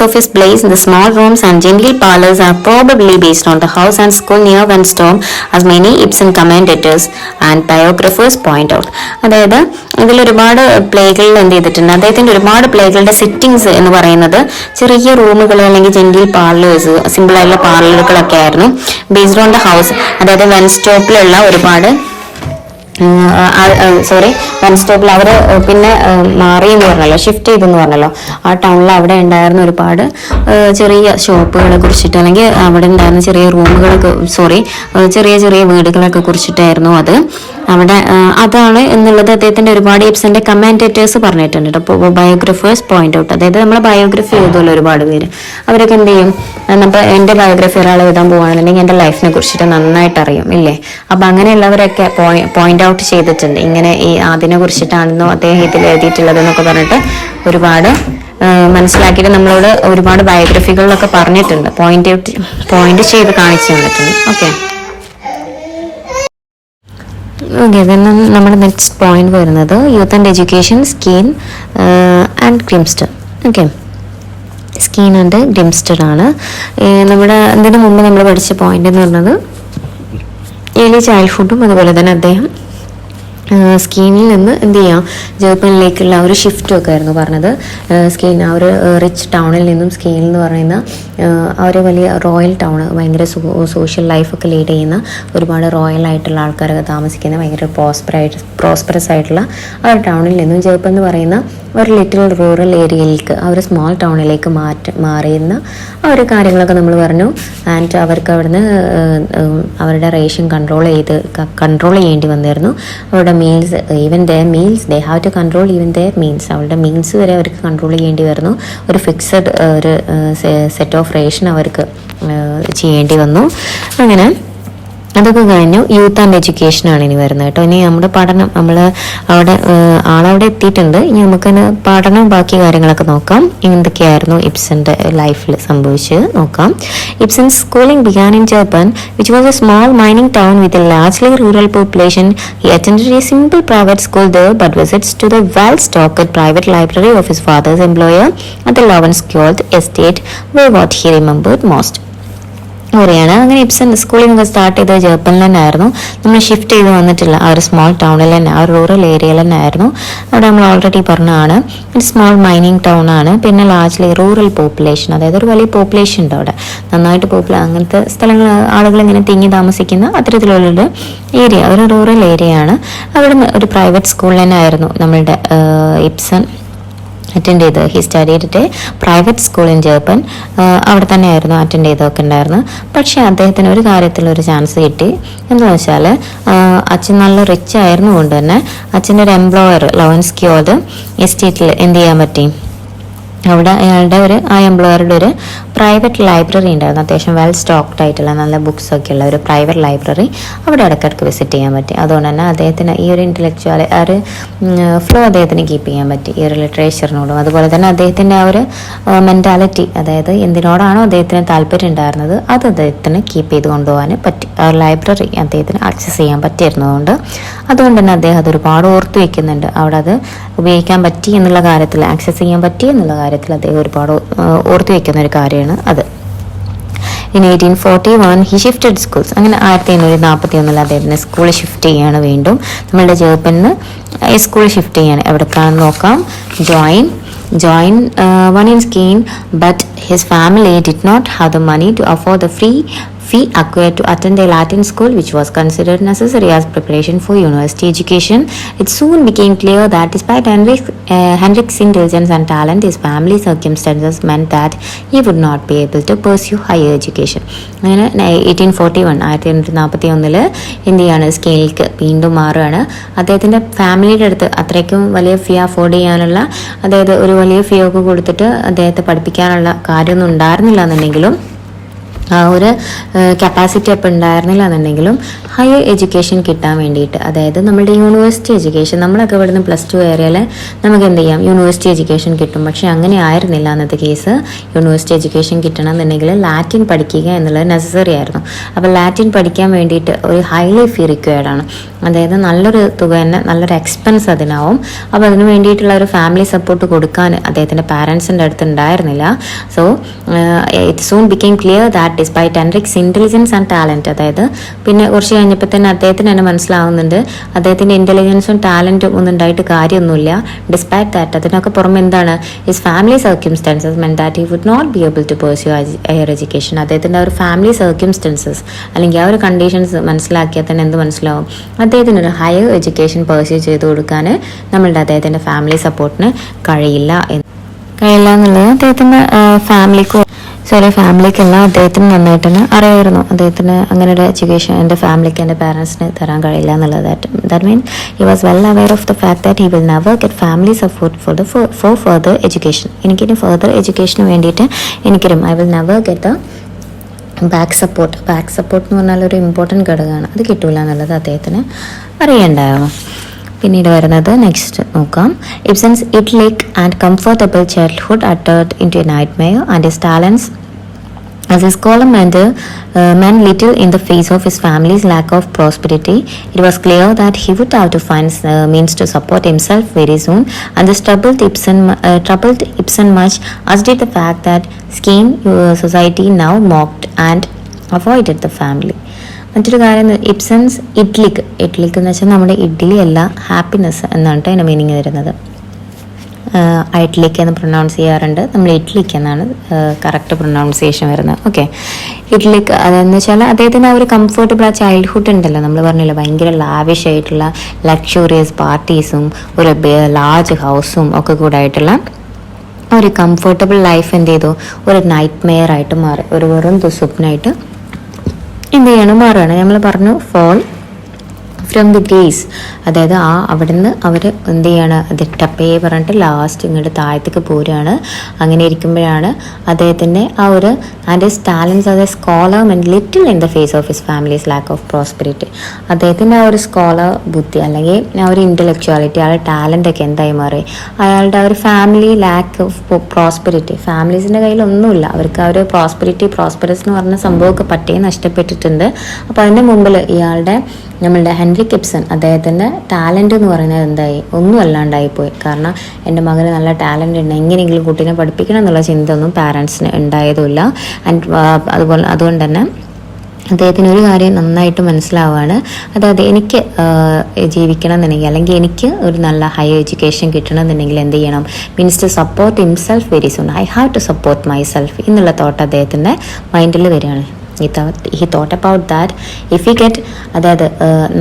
of his plays in the small rooms and genteel parlors are probably based on the house and school near Wenstorm, as many Ibsen commentators and biographers point out. അതായത് ഇതിൽ ഒരുപാട് പ്ലേകളിൽ എന്ത് ചെയ്തിട്ടുണ്ട്, അദ്ദേഹത്തിന്റെ ഒരുപാട് പ്ലേകളുടെ settings എന്ന് പറയുന്നത് ചെറിയ റൂമുകൾ അല്ലെങ്കിൽ ജെന്റിൽ പാർലേഴ്സ്, സിമ്പിൾ ആയിട്ടുള്ള പാർലറുകളൊക്കെ ആയിരുന്നു. ബേസ്ഡ് ഓൺ ദ ഹൗസ്, അതായത് വെൻസ്റ്റോപ്പിലുള്ള ഒരുപാട് വെൻസ്റ്റോപ്പിൽ അവർ പിന്നെ മാറി എന്ന് പറഞ്ഞല്ലോ, ഷിഫ്റ്റ് ചെയ്തെന്ന് പറഞ്ഞല്ലോ, ആ ടൗണിൽ അവിടെ ഉണ്ടായിരുന്ന ഒരുപാട് ചെറിയ ഷോപ്പുകളെ കുറിച്ചിട്ട് അല്ലെങ്കിൽ അവിടെ ഉണ്ടായിരുന്ന ചെറിയ റൂമുകളൊക്കെ ചെറിയ വീടുകളൊക്കെ കുറിച്ചിട്ടായിരുന്നു അത്. അവിടെ അതാണ് എന്നുള്ളത് അദ്ദേഹത്തിന്റെ ഒരുപാട് ഇബ്സന്റെ കമന്റേറ്റേഴ്സ് പറഞ്ഞിട്ടുണ്ട് കേട്ടോ. അപ്പോൾ ബയോഗ്രഫേഴ്സ് പോയിന്റ് ഔട്ട്, അതായത് നമ്മളെ ബയോഗ്രഫി എഴുതുമല്ലോ ഒരുപാട് പേര്, അവരൊക്കെ എന്ത് ചെയ്യും, നമ്മൾ എൻ്റെ ബയോഗ്രഫി ഒരാൾ എഴുതാൻ പോവുകയാണെന്നുണ്ടെങ്കിൽ എൻ്റെ ലൈഫിനെ കുറിച്ചിട്ട് നന്നായിട്ട് അറിയും ഇല്ലേ. അപ്പം അങ്ങനെയുള്ളവരൊക്കെ പോയിന്റ് ഔട്ട് ചെയ്തിട്ടുണ്ട്, ഇങ്ങനെ ഈ അതിനെ കുറിച്ചിട്ടാണെന്നോ അദ്ദേഹം ഇതിൽ എഴുതിയിട്ടുള്ളത് എന്നൊക്കെ പറഞ്ഞിട്ട് ഒരുപാട് മനസ്സിലാക്കിയിട്ട് നമ്മളോട് ഒരുപാട് ബയോഗ്രഫികളിലൊക്കെ പറഞ്ഞിട്ടുണ്ട്, പോയിന്റ് ചെയ്ത് കാണിച്ചു തന്നിട്ടുണ്ട്. ഓക്കെ നമ്മുടെ നെക്സ്റ്റ് പോയിന്റ് വരുന്നത് youth and education, Skien and Grimstad. Okay, Skien and Grimstad ആണ് നമ്മുടെ ഇതിനു മുമ്പ് നമ്മൾ പഠിച്ച പോയിന്റ് എന്ന് പറയുന്നത് ഏർലി ചൈൽഡ്ഹുഡും അതുപോലെ തന്നെ അദ്ദേഹം സ്കീനിൽ നിന്ന് എന്ത് ചെയ്യാം, ജർമ്മനിലേക്കുള്ള ഒരു ഷിഫ്റ്റും ഒക്കെ ആയിരുന്നു പറഞ്ഞത്. സ്കീൻ ആ ഒരു റിച്ച് ടൗണിൽ നിന്നും സ്കീൻ എന്ന് പറയുന്ന ആ ഒരു വലിയ റോയൽ ടൗൺ, ഭയങ്കര സോഷ്യൽ ലൈഫൊക്കെ ലീഡ് ചെയ്യുന്ന ഒരുപാട് റോയൽ ആയിട്ടുള്ള ആൾക്കാരൊക്കെ താമസിക്കുന്ന ഭയങ്കര പ്രോസ്പെറസ് ആയിട്ടുള്ള ആ ഒരു ടൗണിൽ നിന്നും ജർമ്മൻ എന്ന് പറയുന്ന ഒരു ലിറ്റിൽ റൂറൽ ഏരിയയിലേക്ക് ആ ഒരു സ്മോൾ ടൗണിലേക്ക് മാറിയുന്ന ആ ഒരു കാര്യങ്ങളൊക്കെ നമ്മൾ പറഞ്ഞു. ആൻഡ് അവർക്ക് അവിടുന്ന് അവരുടെ റേഷൻ കൺട്രോൾ ചെയ്യേണ്ടി വന്നിരുന്നു. അവരുടെ meals, even their meals they have to control even their meals, അവരുടെ മീൽസ് വരെ അവർക്ക് കൺട്രോൾ ചെയ്യേണ്ടി വരുന്നു. ഒരു ഫിക്സഡ് ഒരു സെറ്റ് ഓഫ് റേഷൻ അവർക്ക് ചെയ്യേണ്ടി വന്നു. അങ്ങനെ അതൊക്കെ കഴിഞ്ഞു. യൂത്ത് ആൻഡ് എഡ്യൂക്കേഷനാണ് ഇനി വരുന്നത് കേട്ടോ. ഇനി നമ്മുടെ പഠനം, നമ്മൾ അവിടെ ആളവിടെ എത്തിയിട്ടുണ്ട്. ഇനി നമുക്കിന് പഠനം ബാക്കി കാര്യങ്ങളൊക്കെ നോക്കാം. എന്തൊക്കെയായിരുന്നു ഇബ്സന്റെ ലൈഫിൽ സംഭവിച്ചത് നോക്കാം. ഇബ്സൻസ് schooling began in Japan, which was a small mining town with a largely rural population. He attended a simple private school there, but visits to the well-stocked private library of his father's employer at the Lovenskjold estate were what he remembered most. പറയാണ്. അങ്ങനെ Ibsen schooling start ചെയ്തത് ജപ്പാനിൽ തന്നെ ആയിരുന്നു. നമ്മൾ shift ചെയ്ത് വന്നിട്ടില്ല, ആ ഒരു സ്മോൾ ടൗണിൽ തന്നെ, ആ ഒരു റൂറൽ ഏരിയയിൽ തന്നെ ആയിരുന്നു. അവിടെ നമ്മൾ ഓൾറെഡി പറഞ്ഞതാണ്, സ്മോൾ മൈനിങ് ടൗൺ ആണ്. പിന്നെ ലാർജ്ലി റൂറൽ പോപ്പുലേഷൻ, അതായത് ഒരു വലിയ പോപ്പുലേഷൻ ഉണ്ട് അവിടെ, നന്നായിട്ട് അങ്ങനത്തെ സ്ഥലങ്ങൾ, ആളുകൾ ഇങ്ങനെ തിങ്ങി താമസിക്കുന്ന അത്തരത്തിലുള്ളൊരു ഏരിയ, ഒരു റൂറൽ ഏരിയ ആണ്. അവിടെ ഒരു പ്രൈവറ്റ് സ്കൂളിൽ തന്നെ ആയിരുന്നു നമ്മളുടെ ഇബ്സൺ അറ്റൻഡ് ചെയ്ത്. He studied at A private school in Japan. അവിടെ തന്നെയായിരുന്നു അറ്റൻഡ് ചെയ്തൊക്കെ ഉണ്ടായിരുന്നു. പക്ഷേ അദ്ദേഹത്തിന് ഒരു കാര്യത്തിൽ ഒരു ചാൻസ് കിട്ടി. എന്താണെന്ന് വെച്ചാൽ അച്ഛൻ നല്ല റിച്ച് ആയിരുന്നു കൊണ്ട് തന്നെ അച്ഛൻ്റെ ഒരു എംപ്ലോയർ ലോവൻസ്ക്യോൾഡ് എസ്റ്റേറ്റിൽ എന്ത് ചെയ്യാൻ പറ്റി, അവിടെ അയാളുടെ ആ എംപ്ലോയറുടെ ഒരു പ്രൈവറ്റ് ലൈബ്രറി ഉണ്ടായിരുന്നു. അത്യാവശ്യം വെൽ സ്റ്റോക്ക്ഡ് ആയിട്ടുള്ള നല്ല ബുക്സ് ഒക്കെ ഉള്ള ഒരു പ്രൈവറ്റ് ലൈബ്രറി അവിടെ ഇടയ്ക്കിടയ്ക്ക് വിസിറ്റ് ചെയ്യാൻ പറ്റി. അതുകൊണ്ട് തന്നെ അദ്ദേഹത്തിന് ഈ ഒരു ഇൻ്റലക്ച്വൽ ആ ഒരു ഫ്ലോ അദ്ദേഹത്തിന് കീപ്പ് ചെയ്യാൻ പറ്റി ഈ ഒരു ലിറ്ററേച്ചറിനോടും. അതുപോലെ തന്നെ അദ്ദേഹത്തിൻ്റെ ആ ഒരു മെൻറ്റാലിറ്റി, അതായത് എന്തിനോടാണോ അദ്ദേഹത്തിന് താല്പര്യം ഉണ്ടായിരുന്നത് അത് അദ്ദേഹത്തിന് കീപ്പ് ചെയ്ത് കൊണ്ടുപോകാൻ പറ്റി. ആ ലൈബ്രറി അദ്ദേഹത്തിന് ആക്സസ് ചെയ്യാൻ പറ്റിയിരുന്നതുകൊണ്ട് അതുകൊണ്ട് തന്നെ അദ്ദേഹം അത് ഒരുപാട് ഓർത്തു വയ്ക്കുന്നുണ്ട്. അവിടെ അത് ഉപയോഗിക്കാൻ പറ്റി എന്നുള്ള കാര്യത്തിൽ, ആക്സസ് ചെയ്യാൻ പറ്റി എന്നുള്ള കാര്യത്തിൽ അദ്ദേഹം ഒരുപാട് ഓർത്തു വയ്ക്കുന്ന ഒരു കാര്യമാണ് അത്. In 1841 he shifted schools. അങ്ങനെ 1841 അദ്ദേഹത്തിന് സ്കൂൾ ഷിഫ്റ്റ് ചെയ്യാണ് വീണ്ടും. നമ്മളുടെ ജപ്പാനിൽ സ്കൂൾ ഷിഫ്റ്റ് ചെയ്യാണ്. എവിടേക്കാണെന്ന് നോക്കാം. join one in skiing, but his family did not have the money to afford the fee acquired to attend a Latin school, which was considered necessary as preparation for university education. It soon became clear that despite Henrik's intelligence and talent, his family circumstances meant that he would not be able to pursue higher education. അങ്ങനെ 1841 എന്ത് ചെയ്യാണ്, സ്കെയിലേക്ക് വീണ്ടും മാറുകയാണ്. അദ്ദേഹത്തിൻ്റെ ഫാമിലിയുടെ അടുത്ത് അത്രയ്ക്കും വലിയ ഫീ അഫോർഡ് ചെയ്യാനുള്ള, അതായത് ഒരു വലിയ ഫീ ഒക്കെ കൊടുത്തിട്ട് അദ്ദേഹത്തെ പഠിപ്പിക്കാനുള്ള കാര്യമൊന്നും ഉണ്ടായിരുന്നില്ല എന്നുണ്ടെങ്കിലും, ആ ഒരു കപ്പാസിറ്റി അപ്പം ഉണ്ടായിരുന്നില്ല എന്നുണ്ടെങ്കിലും ഹയർ എഡ്യൂക്കേഷൻ കിട്ടാൻ വേണ്ടിയിട്ട്, അതായത് നമ്മുടെ യൂണിവേഴ്സിറ്റി എഡ്യൂക്കേഷൻ, നമ്മളൊക്കെ ഇവിടുന്ന് +2 ഏരിയയിൽ നമുക്ക് എന്ത് ചെയ്യാം, യൂണിവേഴ്സിറ്റി എഡ്യൂക്കേഷൻ കിട്ടും. പക്ഷേ അങ്ങനെ ആയിരുന്നില്ല അന്നത്തെ കേസ്. യൂണിവേഴ്സിറ്റി എഡ്യൂക്കേഷൻ കിട്ടണം എന്നുണ്ടെങ്കിൽ ലാറ്റിൻ പഠിക്കുക എന്നുള്ളത് നെസസറി ആയിരുന്നു. അപ്പോൾ ലാറ്റിൻ പഠിക്കാൻ വേണ്ടിയിട്ട് ഒരു ഹൈലി ഫീ റിക്വയർഡ് ആണ്, അതായത് നല്ലൊരു തുക തന്നെ, നല്ലൊരു എക്സ്പെൻസ് അതിനാവും. അപ്പോൾ അതിന് വേണ്ടിയിട്ടുള്ള ഒരു ഫാമിലി സപ്പോർട്ട് കൊടുക്കാൻ അദ്ദേഹത്തിൻ്റെ പാരൻസിൻ്റെ അടുത്ത് ഉണ്ടായിരുന്നില്ല. So it soon became clear that despite Henricus intelligence and talent, അതായത് പിന്നെ കുറച്ച് കഴിഞ്ഞപ്പോൾ തന്നെ അദ്ദേഹത്തിന് തന്നെ മനസ്സിലാവുന്നുണ്ട് അദ്ദേഹത്തിൻ്റെ ഇൻ്റലിജൻസും ടാലൻറ്റും ഒന്നും ഉണ്ടായിട്ട് കാര്യമൊന്നുമില്ല. ഡിസ്പൈറ്റ് ദാറ്റ്, അതിനൊക്കെ പുറമെ എന്താണ്, his family circumstances meant that he would not be able to pursue higher education. അദ്ദേഹത്തിൻ്റെ ആ ഒരു ഫാമിലി സർക്യൂംസ്റ്റൻസസ് അല്ലെങ്കിൽ ആ ഒരു കണ്ടീഷൻസ് മനസ്സിലാക്കിയാൽ തന്നെ എന്ത് മനസ്സിലാവും, അദ്ദേഹത്തിനൊരു ഹയർ എഡ്യൂക്കേഷൻ പെർസ്യൂ ചെയ്ത് കൊടുക്കാൻ നമ്മളുടെ അദ്ദേഹത്തിൻ്റെ ഫാമിലി സപ്പോർട്ടിന് കഴിയില്ല എന്നുള്ളത് അദ്ദേഹത്തിൻ്റെ ഫാമിലിക്കെല്ലാം അദ്ദേഹത്തിന് നന്നായിട്ട് തന്നെ അറിയായിരുന്നു. അദ്ദേഹത്തിന് അങ്ങനെ ഒരു എഡ്യൂക്കേഷൻ എൻ്റെ ഫാമിലിക്ക്, എൻ്റെ പാരൻസിന് തരാൻ കഴിയില്ല എന്നുള്ളത്. That mean he was well aware of the fact that he will never get family support for further education. എനിക്കിനി ഫർദർ എഡ്യൂക്കേഷന് വേണ്ടിയിട്ട് I will never get back support എന്ന് പറഞ്ഞാൽ ഒരു ഇമ്പോർട്ടൻറ്റ് ഘടകമാണ്, അത് കിട്ടൂല എന്നുള്ളത് അദ്ദേഹത്തിന് അറിയണ്ടായിരുന്നു. പിന്നീട് വരുന്നത് നെക്സ്റ്റ് നോക്കാം. ഇബ്സൻസ് idyllic and comfortable childhood uttered into a nightmare, and his talents as a scholar meant little in the face of his family's lack of prosperity. It was clear that he would have to find means to support himself very soon, and this troubled Ibsen much, as did the fact that scheme society now mocked and avoided the family. മറ്റൊരു കാര്യം, ഇബ്സൻസ് ഇഡ്ലിക്ക് എന്ന് വെച്ചാൽ നമ്മുടെ ഇഡ്ഡലി അല്ല, happiness എന്നാണ് അതിൻ്റെ meaning വരുന്നത്. ഇഡ്ലിക്ക് എന്ന് പ്രൊനൗൺസ് ചെയ്യാറുണ്ട്, നമ്മൾ ഇഡ്ലിക്ക് എന്നാണ് കറക്റ്റ് പ്രൊനൗൺസിയേഷൻ വരുന്നത്. ഓക്കെ, ഇഡ്ലിക്ക് അതെന്ന് വെച്ചാൽ അദ്ദേഹത്തിന് ആ ഒരു കംഫർട്ടബിൾ ആ ചൈൽഡ്ഹുഡ് ഉണ്ടല്ലോ, നമ്മൾ പറഞ്ഞില്ല ഭയങ്കര ലാവിഷ് ആയിട്ടുള്ള ലക്ഷറിയസ് പാർട്ടീസും ഒരു ലാർജ് ഹൗസും ഒക്കെ കൂടെ ആയിട്ടുള്ള ഒരു കംഫർട്ടബിൾ ലൈഫ് എന്ത് ചെയ്തു, ഒരു നൈറ്റ് മെയർ ആയിട്ട് മാറി, ഒരു വെറും ദുസ്വപ്നായിട്ട് എന്ത് ചെയ്യണം മാറുകയാണ്. നമ്മൾ പറഞ്ഞു ഫ്രം ദി ഗ്രേസ്, അതായത് അവിടുന്ന് അവർ എന്ത് ചെയ്യാണ്, അത് ടപ്പേ പറഞ്ഞിട്ട് ലാസ്റ്റ് ഇങ്ങോട്ട് താഴത്തേക്ക് പോരുകയാണ്. അങ്ങനെ ഇരിക്കുമ്പോഴാണ് അദ്ദേഹത്തിൻ്റെ ആ ഒരു and his talents as a scholar meant little in the face of his family's lack of prosperity. അദ്ദേഹത്തിൻ്റെ ആ ഒരു സ്കോളർ ബുദ്ധി അല്ലെങ്കിൽ ആ ഒരു ഇൻ്റലക്ച്വാലിറ്റി, ആ ഒരു ടാലൻ്റ് ഒക്കെ എന്തായി മാറി, അയാളുടെ ആ ഒരു ഫാമിലി ലാക്ക് ഓഫ് പ്രോസ്പെരിറ്റി, ഫാമിലീസിൻ്റെ കയ്യിലൊന്നുമില്ല, അവർക്ക് ആ ഒരു പ്രോസ്പെറസ് എന്ന് പറഞ്ഞ സംഭവമൊക്കെ പറ്റേ നഷ്ടപ്പെട്ടിട്ടുണ്ട്. അപ്പോൾ അതിൻ്റെ മുമ്പിൽ ഇയാളുടെ നമ്മളുടെ ഹെൻറിക് ഇബ്സൺ അദ്ദേഹത്തിൻ്റെ ടാലൻ്റ് എന്ന് പറയുന്നത് എന്തായി, ഒന്നും അല്ലാണ്ടായിപ്പോയി. കാരണം എൻ്റെ മകന് നല്ല ടാലൻ്റ് ഉണ്ട്, എങ്ങനെയെങ്കിലും കുട്ടീനെ പഠിപ്പിക്കണം എന്നുള്ള ചിന്ത ഒന്നും പാരൻസിന് ഉണ്ടായതുമില്ല. അതുകൊണ്ട് തന്നെ അദ്ദേഹത്തിന് ഒരു കാര്യം നന്നായിട്ട് മനസ്സിലാവുകയാണ്, അതായത് എനിക്ക് ജീവിക്കണം എന്നുണ്ടെങ്കിൽ അല്ലെങ്കിൽ എനിക്ക് ഒരു നല്ല ഹയർ എഡ്യൂക്കേഷൻ കിട്ടണം എന്നുണ്ടെങ്കിൽ എന്ത് ചെയ്യണം, means to support himself very soon, I have to support myself എന്നുള്ള തോട്ട് അദ്ദേഹത്തിൻ്റെ മൈൻഡിൽ വരികയാണ്. he thought about that if he get, അതായത്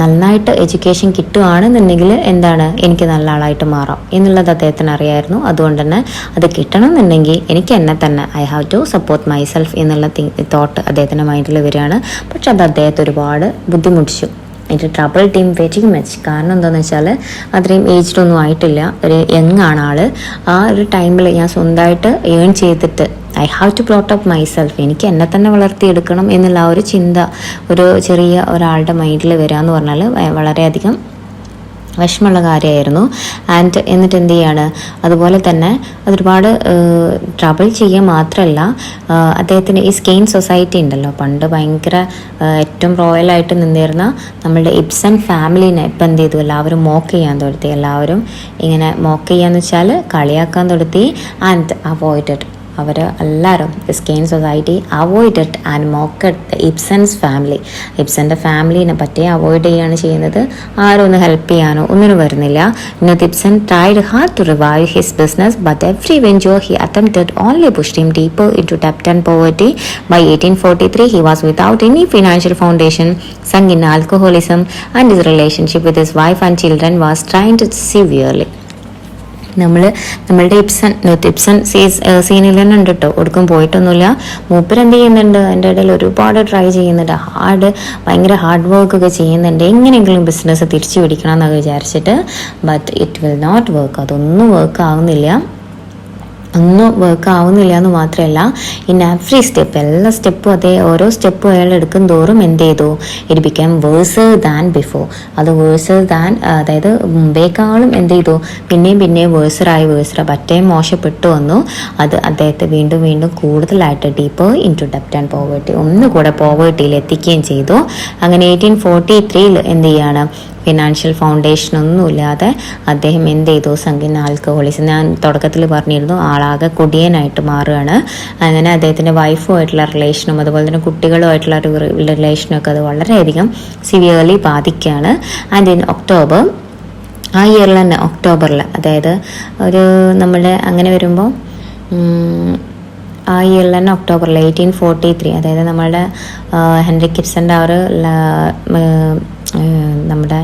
നന്നായിട്ട് എഡ്യൂക്കേഷൻ കിട്ടുകയാണെന്നുണ്ടെങ്കിൽ എന്താണ്, എനിക്ക് നല്ല ആളായിട്ട് മാറാം എന്നുള്ളത് അദ്ദേഹത്തിന് അറിയായിരുന്നു. അതുകൊണ്ട് തന്നെ അത് കിട്ടണം എന്നുണ്ടെങ്കിൽ എനിക്ക് എന്നെ തന്നെ I have to support myself എന്നുള്ള തോട്ട് അദ്ദേഹത്തിൻ്റെ മൈൻഡിൽ വരികയാണ്. പക്ഷെ അത് അദ്ദേഹത്തെ ഒരുപാട് ബുദ്ധിമുട്ടിച്ചു. It troubled him very much. കാരണം എന്താണെന്ന് വെച്ചാൽ അത്രയും ഏജ്ഡ് ഒന്നും ആയിട്ടില്ല, ഒരു യങ് ആണ് ആൾ. ആ ഒരു ടൈമിൽ ഞാൻ സ്വന്തമായിട്ട് ഏൺ ചെയ്തിട്ട് I have to plot up myself, എനിക്ക് എന്നെ തന്നെ വളർത്തിയെടുക്കണം എന്നുള്ള ആ ഒരു ചിന്ത ഒരു ചെറിയ ഒരാളുടെ മൈൻഡിൽ വരിക എന്ന് പറഞ്ഞാൽ വളരെയധികം വിഷമമുള്ള കാര്യമായിരുന്നു. ആൻഡ് എന്നിട്ട് എന്ത് ചെയ്യാണ്, അതുപോലെ തന്നെ അതൊരുപാട് ട്രബിൾ ചെയ്യുക മാത്രമല്ല, അദ്ദേഹത്തിന് ഈ സ്കെയിൻ സൊസൈറ്റി ഉണ്ടല്ലോ, പണ്ട് ഭയങ്കര ഏറ്റവും റോയലായിട്ട് നിന്നിരുന്ന നമ്മളുടെ ഇബ്സൺ ഫാമിലീനെ ഇപ്പം എന്ത് ചെയ്തു, എല്ലാവരും മോക്ക് ചെയ്യാൻ തുടത്തി, എല്ലാവരും ഇങ്ങനെ മോക്ക് ചെയ്യാന്ന് വെച്ചാൽ കളിയാക്കാൻ തുടത്തി. ആൻഡ് അവോയ്ഡഡ്, അവർ എല്ലാവരും Skien society avoided and mocked the Ibsens family. ഇബ്സൻ്റെ ഫാമിലിനെ പറ്റി അവോയ്ഡ് ചെയ്യുകയാണ് ചെയ്യുന്നത്. ആരും ഒന്ന് ഹെൽപ്പ് ചെയ്യാനോ ഒന്നിനും വരുന്നില്ല. ഇന്നത്തെ Ibsen tried hard to revive his business, but every venture he attempted only pushed him deeper into debt and poverty. By 1843 he was without any financial foundation, sunk in alcoholism, and his relationship with his wife and children was strained severely. നമ്മളുടെ Ibsen സീനിൽ തന്നെ ഉണ്ട് കേട്ടോ, ഒടുക്കും പോയിട്ടൊന്നുമില്ല. മൂപ്പർ എന്ത് ചെയ്യുന്നുണ്ട്, അതിൻ്റെ ഇടയിൽ ഒരുപാട് ട്രൈ ചെയ്യുന്നുണ്ട്, ഭയങ്കര ഹാർഡ് വർക്കൊക്കെ ചെയ്യുന്നുണ്ട്, എങ്ങനെയെങ്കിലും ബിസിനസ് തിരിച്ചു പിടിക്കണം എന്നൊക്കെ വിചാരിച്ചിട്ട്. But it will not work, അതൊന്നും വർക്ക് ആവുന്നില്ല എന്ന് മാത്രമല്ല, ഇൻ എവറി സ്റ്റെപ്പ്, എല്ലാ സ്റ്റെപ്പും ഓരോ സ്റ്റെപ്പും അയാൾ എടുക്കും തോറും എന്ത് ചെയ്തു, ഇറ്റ് ബിക്കം വേഴ്സർ ദാൻ ബിഫോർ. അത് വേഴ്സർ ദാൻ, അതായത് മുമ്പേക്കാളും എന്ത് ചെയ്തു, പിന്നെയും വേഴ്സറായി പറ്റേ മോശപ്പെട്ടു വന്നു. അത് അദ്ദേഹത്തെ വീണ്ടും കൂടുതലായിട്ട് ഡീപ്പർ ഇൻ ടു ഡെപ്റ്റ് ആൻഡ് പോവേർട്ടി, ഒന്നുകൂടെ പോവേർട്ടിയിൽ എത്തിക്കുകയും ചെയ്തു. അങ്ങനെ 1843 എന്ത് ചെയ്യാണ്, ഫിനാൻഷ്യൽ ഫൗണ്ടേഷൻ ഒന്നുമില്ലാതെ അദ്ദേഹം എന്ത് ചെയ്തു, സംഗീന ആൽക്കഹോളിസം, ഞാൻ തുടക്കത്തിൽ പറഞ്ഞിരുന്നു, ആളാകെ കുടിയനായിട്ട് മാറുകയാണ്. അങ്ങനെ അദ്ദേഹത്തിൻ്റെ വൈഫുമായിട്ടുള്ള റിലേഷനും അതുപോലെ തന്നെ കുട്ടികളുമായിട്ടുള്ള റിലേഷനും ഒക്കെ അത് വളരെയധികം സിവിയർലി ബാധിക്കുകയാണ്. ആൻഡ് ഇൻ ഒക്ടോബർ, ആ ഇയറിൽ തന്നെ ഒക്ടോബറിൽ, അതായത് ഒരു നമ്മുടെ അങ്ങനെ വരുമ്പോൾ ആ ഇയറിൽ തന്നെ ഒക്ടോബറിൽ 1843, അതായത് നമ്മളുടെ ഹെൻറിക് ഇബ്സൻ്റെ ആ ഒരു നമ്മുടെ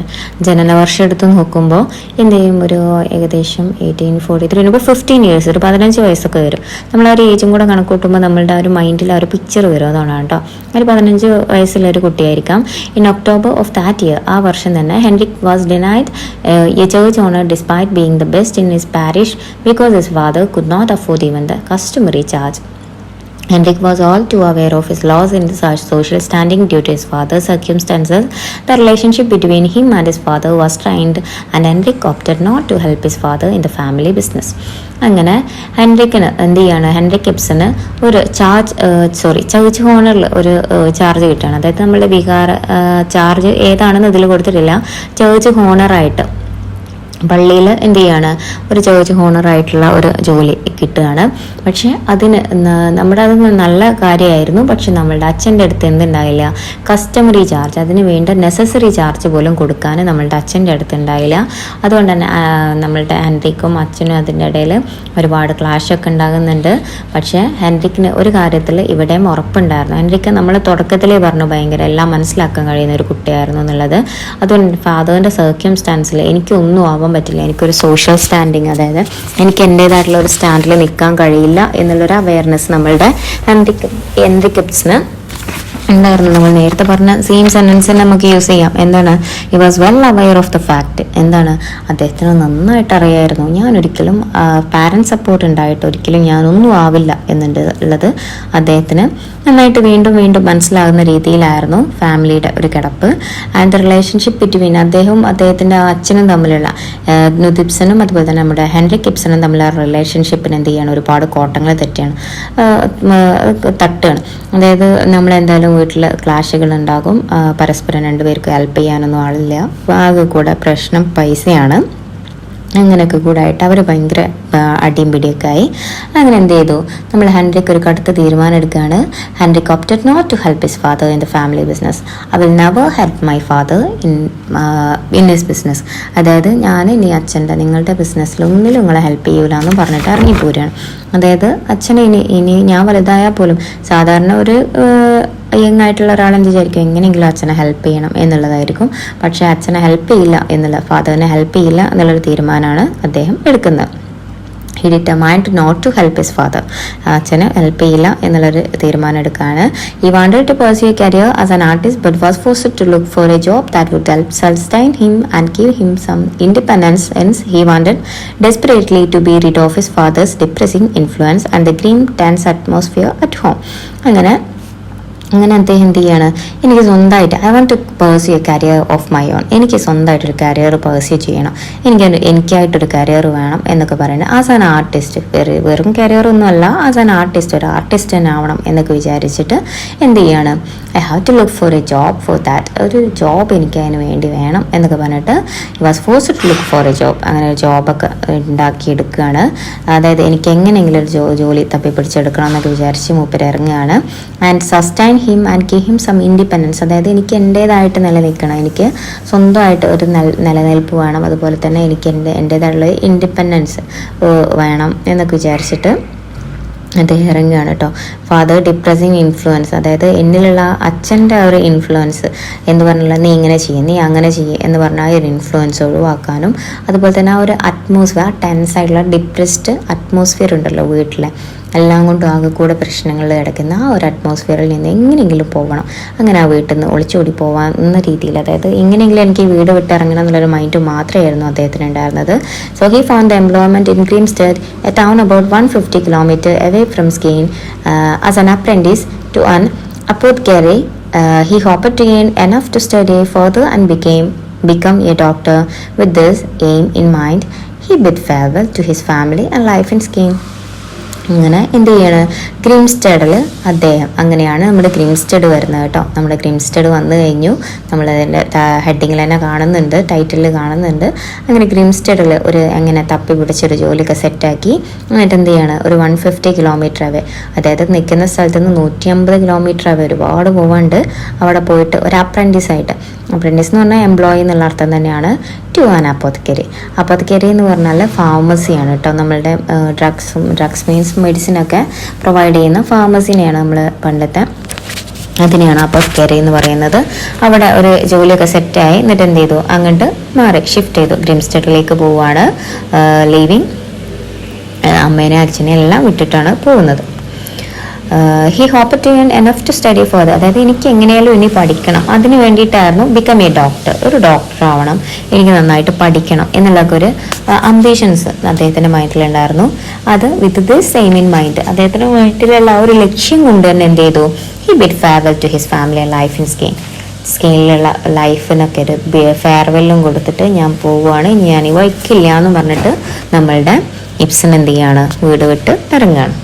ജനനവർഷം എടുത്ത് നോക്കുമ്പോൾ എന്ത് ചെയ്യും, ഒരു ഏകദേശം 1843 ഇപ്പോൾ 15 ഇയേഴ്സ്, ഒരു 15 വയസ്സൊക്കെ വരും. നമ്മൾ ആ ഒരു ഏജും കൂടെ കണക്ക് കൂട്ടുമ്പോൾ നമ്മളുടെ ആ ഒരു മൈൻഡിൽ ആ ഒരു പിക്ചർ വരും. അതാണ് കേട്ടോ, ഒരു 15 വയസ്സുള്ളൊരു കുട്ടിയായിരിക്കാം. In October of that year, ആ വർഷം തന്നെ, Henrik was denied a church honour despite being the best in his parish because his father could not afford even the customary charge. Henrik was all too aware of his loss in such social standing due to his father's circumstances. The relationship between him and his father was strained, and Henrik opted not to help his father in the family business. അങ്ങനെ ഹെൻറിക്കിന് എന്ത് ചെയ്യാണ്, Henrique ഇബ്സന് ഒരു church ഹോണറിൽ ഒരു charge കിട്ടുകയാണ്. അതായത് നമ്മളുടെ വികാര charge ഏതാണെന്ന് ഇതിൽ കൊടുത്തിട്ടില്ല, ചർച്ച് ഹോണറായിട്ട് പള്ളിയിൽ എന്ത് ചെയ്യാണ്, ഒരു ചർച്ച് ഹോണറായിട്ടുള്ള ഒരു ജോലി കിട്ടുകയാണ്. പക്ഷെ അതിന് നമ്മുടെ അത് നല്ല കാര്യമായിരുന്നു. പക്ഷെ നമ്മളുടെ അച്ഛൻ്റെ അടുത്ത് എന്തുണ്ടായില്ല, കസ്റ്റമറി ചാർജ്, അതിന് വേണ്ട നെസസറി ചാർജ് പോലും കൊടുക്കാൻ നമ്മളുടെ അച്ഛൻ്റെ അടുത്ത് ഉണ്ടായില്ല. അതുകൊണ്ട് തന്നെ നമ്മളുടെ ഹെൻറിക്കും അച്ഛനും അതിൻ്റെ ഇടയിൽ ഒരുപാട് ക്ലാഷൊക്കെ ഉണ്ടാകുന്നുണ്ട്. പക്ഷേ ഹെൻറിക്കിന് ഒരു കാര്യത്തിൽ ഇവിടെയും ഉറപ്പുണ്ടായിരുന്നു. ഹെൻറിക്ക് നമ്മൾ തുടക്കത്തിലേ പറഞ്ഞു ഭയങ്കര എല്ലാം മനസ്സിലാക്കാൻ കഴിയുന്ന ഒരു കുട്ടിയായിരുന്നു എന്നുള്ളത്. അതുകൊണ്ട് ഫാദറിൻ്റെ സർക്കംസ്റ്റാൻസിൽ എനിക്കൊന്നും ആവാൻ പറ്റില്ല, എനിക്കൊരു സോഷ്യൽ സ്റ്റാൻഡിങ്, അതായത് എനിക്ക് എൻ്റേതായിട്ടുള്ള ഒരു സ്റ്റാൻഡിൽ നിൽക്കാൻ കഴിയില്ല എന്നുള്ളൊരു അവയർനെസ് നമ്മളുടെ ഹെൻറിക് ഇബ്സന് എന്തായിരുന്നു നമ്മൾ നേരത്തെ പറഞ്ഞ സെയിം സെൻറ്റൻസ് നമുക്ക് യൂസ് ചെയ്യാം. എന്താണ്? He was well aware of the fact. എന്താണ്? അദ്ദേഹത്തിന് നന്നായിട്ട് അറിയായിരുന്നു ഞാനൊരിക്കലും പാരൻറ് സപ്പോർട്ട് ഉണ്ടായിട്ട് ഒരിക്കലും ഞാനൊന്നും ആവില്ല എന്നുള്ളത് അദ്ദേഹത്തിന് നന്നായിട്ട് വീണ്ടും വീണ്ടും മനസ്സിലാകുന്ന രീതിയിലായിരുന്നു ഫാമിലിയുടെ ഒരു കിടപ്പ്. ആൻഡ് ദ റിലേഷൻഷിപ്പ് ബിറ്റ്വീൻ അദ്ദേഹവും അദ്ദേഹത്തിൻ്റെ അച്ഛനും തമ്മിലുള്ള നുദിപ്സനും അതുപോലെ തന്നെ നമ്മുടെ ഹെൻറിക് ഇബ്സനും തമ്മിലുള്ള റിലേഷൻഷിപ്പിന് എന്ത് ചെയ്യണം, ഒരുപാട് കോട്ടങ്ങൾ തട്ടുകയാണ്. അതായത് നമ്മളെന്തായാലും വീട്ടിൽ ക്ലാഷുകൾ ഉണ്ടാകും, പരസ്പരം രണ്ടുപേർക്ക് ഹെൽപ്പ് ചെയ്യാനൊന്നും ആളില്ല, ആകെ കൂടെ പ്രശ്നം പൈസയാണ്. അങ്ങനെയൊക്കെ കൂടെ ആയിട്ട് അവർ ഭയങ്കര അടിയും പിടിയൊക്കെ ആയി. അങ്ങനെ എന്ത് ചെയ്തു, നമ്മൾ ഹെൻറിക്ക് ഒരു കടുത്ത തീരുമാനം എടുക്കുകയാണ്. Henrik opted not to help his father in the family business. I will never help my father in his business. അതായത് ഞാൻ ഇനി അച്ഛൻ്റെ നിങ്ങളുടെ ബിസിനസ്സിലൊന്നിലും നിങ്ങളെ ഹെൽപ്പ് ചെയ്യൂല എന്ന് പറഞ്ഞിട്ട് ഇറങ്ങിപ്പോരുകയാണ്. അതായത് അച്ഛനെ ഇനി ഞാൻ വലുതായാൽ പോലും സാധാരണ ഒരു യങ് ആയിട്ടുള്ള ഒരാളെന്ത് വിചാരിക്കും, എങ്ങനെയെങ്കിലും അച്ഛനെ ഹെൽപ്പ് ചെയ്യണം എന്നുള്ളതായിരിക്കും. പക്ഷേ അച്ഛനെ ഹെൽപ്പ് ചെയ്യില്ല ഫാദറിനെ ഹെൽപ്പ് ചെയ്യില്ല എന്നുള്ളൊരു തീരുമാനമാണ് അദ്ദേഹം എടുക്കുന്നത്. He determined not to help his father. അച്ഛന് ഹെൽപ്പ് ചെയ്യില്ല എന്നുള്ളൊരു തീരുമാനം എടുക്കുകയാണ്. He wanted to pursue a career as an artist but was forced to look for a job that would help sustain him and give him some independence. Hence he wanted desperately to be rid of his father's depressing influence and the green tense atmosphere at home. അങ്ങനെ അദ്ദേഹം എന്ത് ചെയ്യാണ്, എനിക്ക് സ്വന്തമായിട്ട് I want to pursue a career of my own. എനിക്ക് സ്വന്തമായിട്ടൊരു career pursue ചെയ്യണം, എനിക്കായിട്ടൊരു career വേണം എന്നൊക്കെ പറയുന്നത്. ആസ് ആൻ ആർട്ടിസ്റ്റ്, വെറും കരിയറൊന്നും അല്ല, ആസ് ആൻ ആർട്ടിസ്റ്റ്, ഒരു ആർട്ടിസ്റ്റ് തന്നെ ആവണം എന്നൊക്കെ വിചാരിച്ചിട്ട് എന്ത് ചെയ്യാണ്, I have to look for a job for that. ഒരു ജോബ് എനിക്ക് അതിന് വേണ്ടി വേണം എന്നൊക്കെ പറഞ്ഞിട്ട് he was forced to look for a job. അങ്ങനെ ഒരു ജോബൊക്കെ ഉണ്ടാക്കിയെടുക്കുകയാണ്. അതായത് എനിക്ക് എങ്ങനെയെങ്കിലും ഒരു ജോലി തപ്പിപ്പിടിച്ചെടുക്കണം എന്നൊക്കെ വിചാരിച്ച് മൂപ്പര് ഇറങ്ങുകയാണ്. And sustain him and give him some independence. അതായത് എനിക്ക് എൻ്റേതായിട്ട് നിലനിൽക്കണം, എനിക്ക് സ്വന്തമായിട്ട് ഒരു നിലനിൽപ്പ് വേണം, അതുപോലെ തന്നെ എനിക്ക് എൻ്റേതായിട്ടുള്ള ഇൻഡിപെൻഡൻസ് വേണം എന്നൊക്കെ വിചാരിച്ചിട്ട് അദ്ദേഹം ഇറങ്ങുകയാണ് കേട്ടോ. ഫാദർ ഡിപ്രസിങ് ഇൻഫ്ലുവൻസ്, അതായത് എന്നിലുള്ള അച്ഛൻ്റെ ഒരു ഇൻഫ്ലുവൻസ് എന്ന് പറഞ്ഞാൽ നീ ഇങ്ങനെ ചെയ്യും, നീ അങ്ങനെ ചെയ്യും എന്ന് പറഞ്ഞാൽ ആ ഒരു ഇൻഫ്ലുവൻസ് ഒഴിവാക്കാനും, അതുപോലെ തന്നെ ആ ഒരു അറ്റ്മോസ്ഫിയർ, ആ ടെൻസ് ആയിട്ടുള്ള ഡിപ്രസ്ഡ് അറ്റ്മോസ്ഫിയർ ഉണ്ടല്ലോ വീട്ടിലെ, എല്ലാം കൊണ്ടും ആകെ കൂടെ പ്രശ്നങ്ങളിൽ കിടക്കുന്ന ആ ഒരു അറ്റ്മോസ്ഫിയറിൽ നിന്ന് എങ്ങനെയെങ്കിലും പോകണം, അങ്ങനെ ആ വീട്ടിൽ നിന്ന് ഒളിച്ചോടി പോകാവുന്ന രീതിയിൽ, അതായത് എങ്ങനെയെങ്കിലും എനിക്ക് വീട് വിട്ടിറങ്ങണം എന്നുള്ളൊരു മൈൻഡ് മാത്രമായിരുന്നു അദ്ദേഹത്തിന് ഉണ്ടായിരുന്നത്. So he found the employment in Grimstad, a town about 150 kilometre away from Skien, as an apprentice to an apothecary. He hoped to gain enough to study further and become a doctor. With this aim in mind, he bid farewell to his family and life in Skien. അങ്ങനെ എന്ത് ചെയ്യാണ്, ഗ്രീംസ്റ്റഡിൽ അദ്ദേഹം, അങ്ങനെയാണ് നമ്മുടെ ഗ്രീംസ്റ്റഡ് വരുന്നത് കേട്ടോ. നമ്മുടെ ഗ്രീംസ്റ്റഡ് വന്നു കഴിഞ്ഞു, നമ്മളതിൻ്റെ ഹെഡിങ്ങിൽ തന്നെ കാണുന്നുണ്ട്, ടൈറ്റിലിൽ കാണുന്നുണ്ട്. അങ്ങനെ ഗ്രീംസ്റ്റഡിൽ ഒരു എങ്ങനെ തപ്പി പിടിച്ചൊരു ജോലിയൊക്കെ സെറ്റാക്കി. എന്നിട്ട് എന്ത് ചെയ്യാണ്, ഒരു 150 കിലോമീറ്റർ അവേ, അതായത് നിൽക്കുന്ന സ്ഥലത്ത് നിന്ന് 150 കിലോമീറ്റർ അവേ, ഒരുപാട് പോവാണ്ട്. അവിടെ പോയിട്ട് ഒരു അപ്രൻറ്റീസായിട്ട്, അപ്രൻറ്റീസ് എന്ന് പറഞ്ഞാൽ എംപ്ലോയി എന്നുള്ള അർത്ഥം തന്നെയാണ്, ടു ആൻ അപ്പോത്തക്കരി. അപ്പോത്തക്കരി എന്ന് പറഞ്ഞാൽ ഫാർമസിയാണ് കേട്ടോ. നമ്മളുടെ ഡ്രഗ്സ് മീൻസ് മെഡിസിനൊക്കെ പ്രൊവൈഡ് ചെയ്യുന്ന ഫാർമസിനെയാണ് നമ്മൾ പണ്ടത്തെ, അതിനെയാണ് അപ്പോത്തക്കരി എന്ന് പറയുന്നത്. അവിടെ ഒരു ജോലിയൊക്കെ സെറ്റായി. എന്നിട്ട് എന്ത് ചെയ്തു, അങ്ങോട്ട് ഷിഫ്റ്റ് ചെയ്തു, ഗ്രീംസ്റ്റഡിലേക്ക് പോവുകയാണ്. ലീവിങ്, അമ്മേനെ അച്ഛനെ എല്ലാം വിട്ടിട്ടാണ് പോകുന്നത്. He hope to earn enough to study further, അതായത് എനിക്ക് എങ്ങനെയാലും ഇനി പഠിക്കണം, അതിന് വേണ്ടിയിട്ടായിരുന്നു ബിക്കം എ ഡോക്ടർ, ഒരു ഡോക്ടർ ആവണം, എനിക്ക് നന്നായിട്ട് പഠിക്കണം എന്നുള്ളൊക്കെ ഒരു അംബിഷൻസ് അദ്ദേഹത്തിൻ്റെ മൈൻഡിലുണ്ടായിരുന്നു. അത് with this same in mind, അദ്ദേഹത്തിൻ്റെ മൈൻഡിലുള്ള ഒരു ലക്ഷ്യം കൊണ്ട് തന്നെ എന്ത് ചെയ്തു, he bid farewell to his family and life in സ്കെയിലുള്ള ലൈഫിനൊക്കെ ഒരു ഫെയർവെല്ലും കൊടുത്തിട്ട് ഞാൻ പോവുകയാണ്, ഇനി ഞാൻ വയ്ക്കില്ല എന്ന് പറഞ്ഞിട്ട് നമ്മളുടെ ഇബ്സൺ എന്ത് ചെയ്യാണ്, വീട് വിട്ട് ഇറങ്ങുകയാണ്.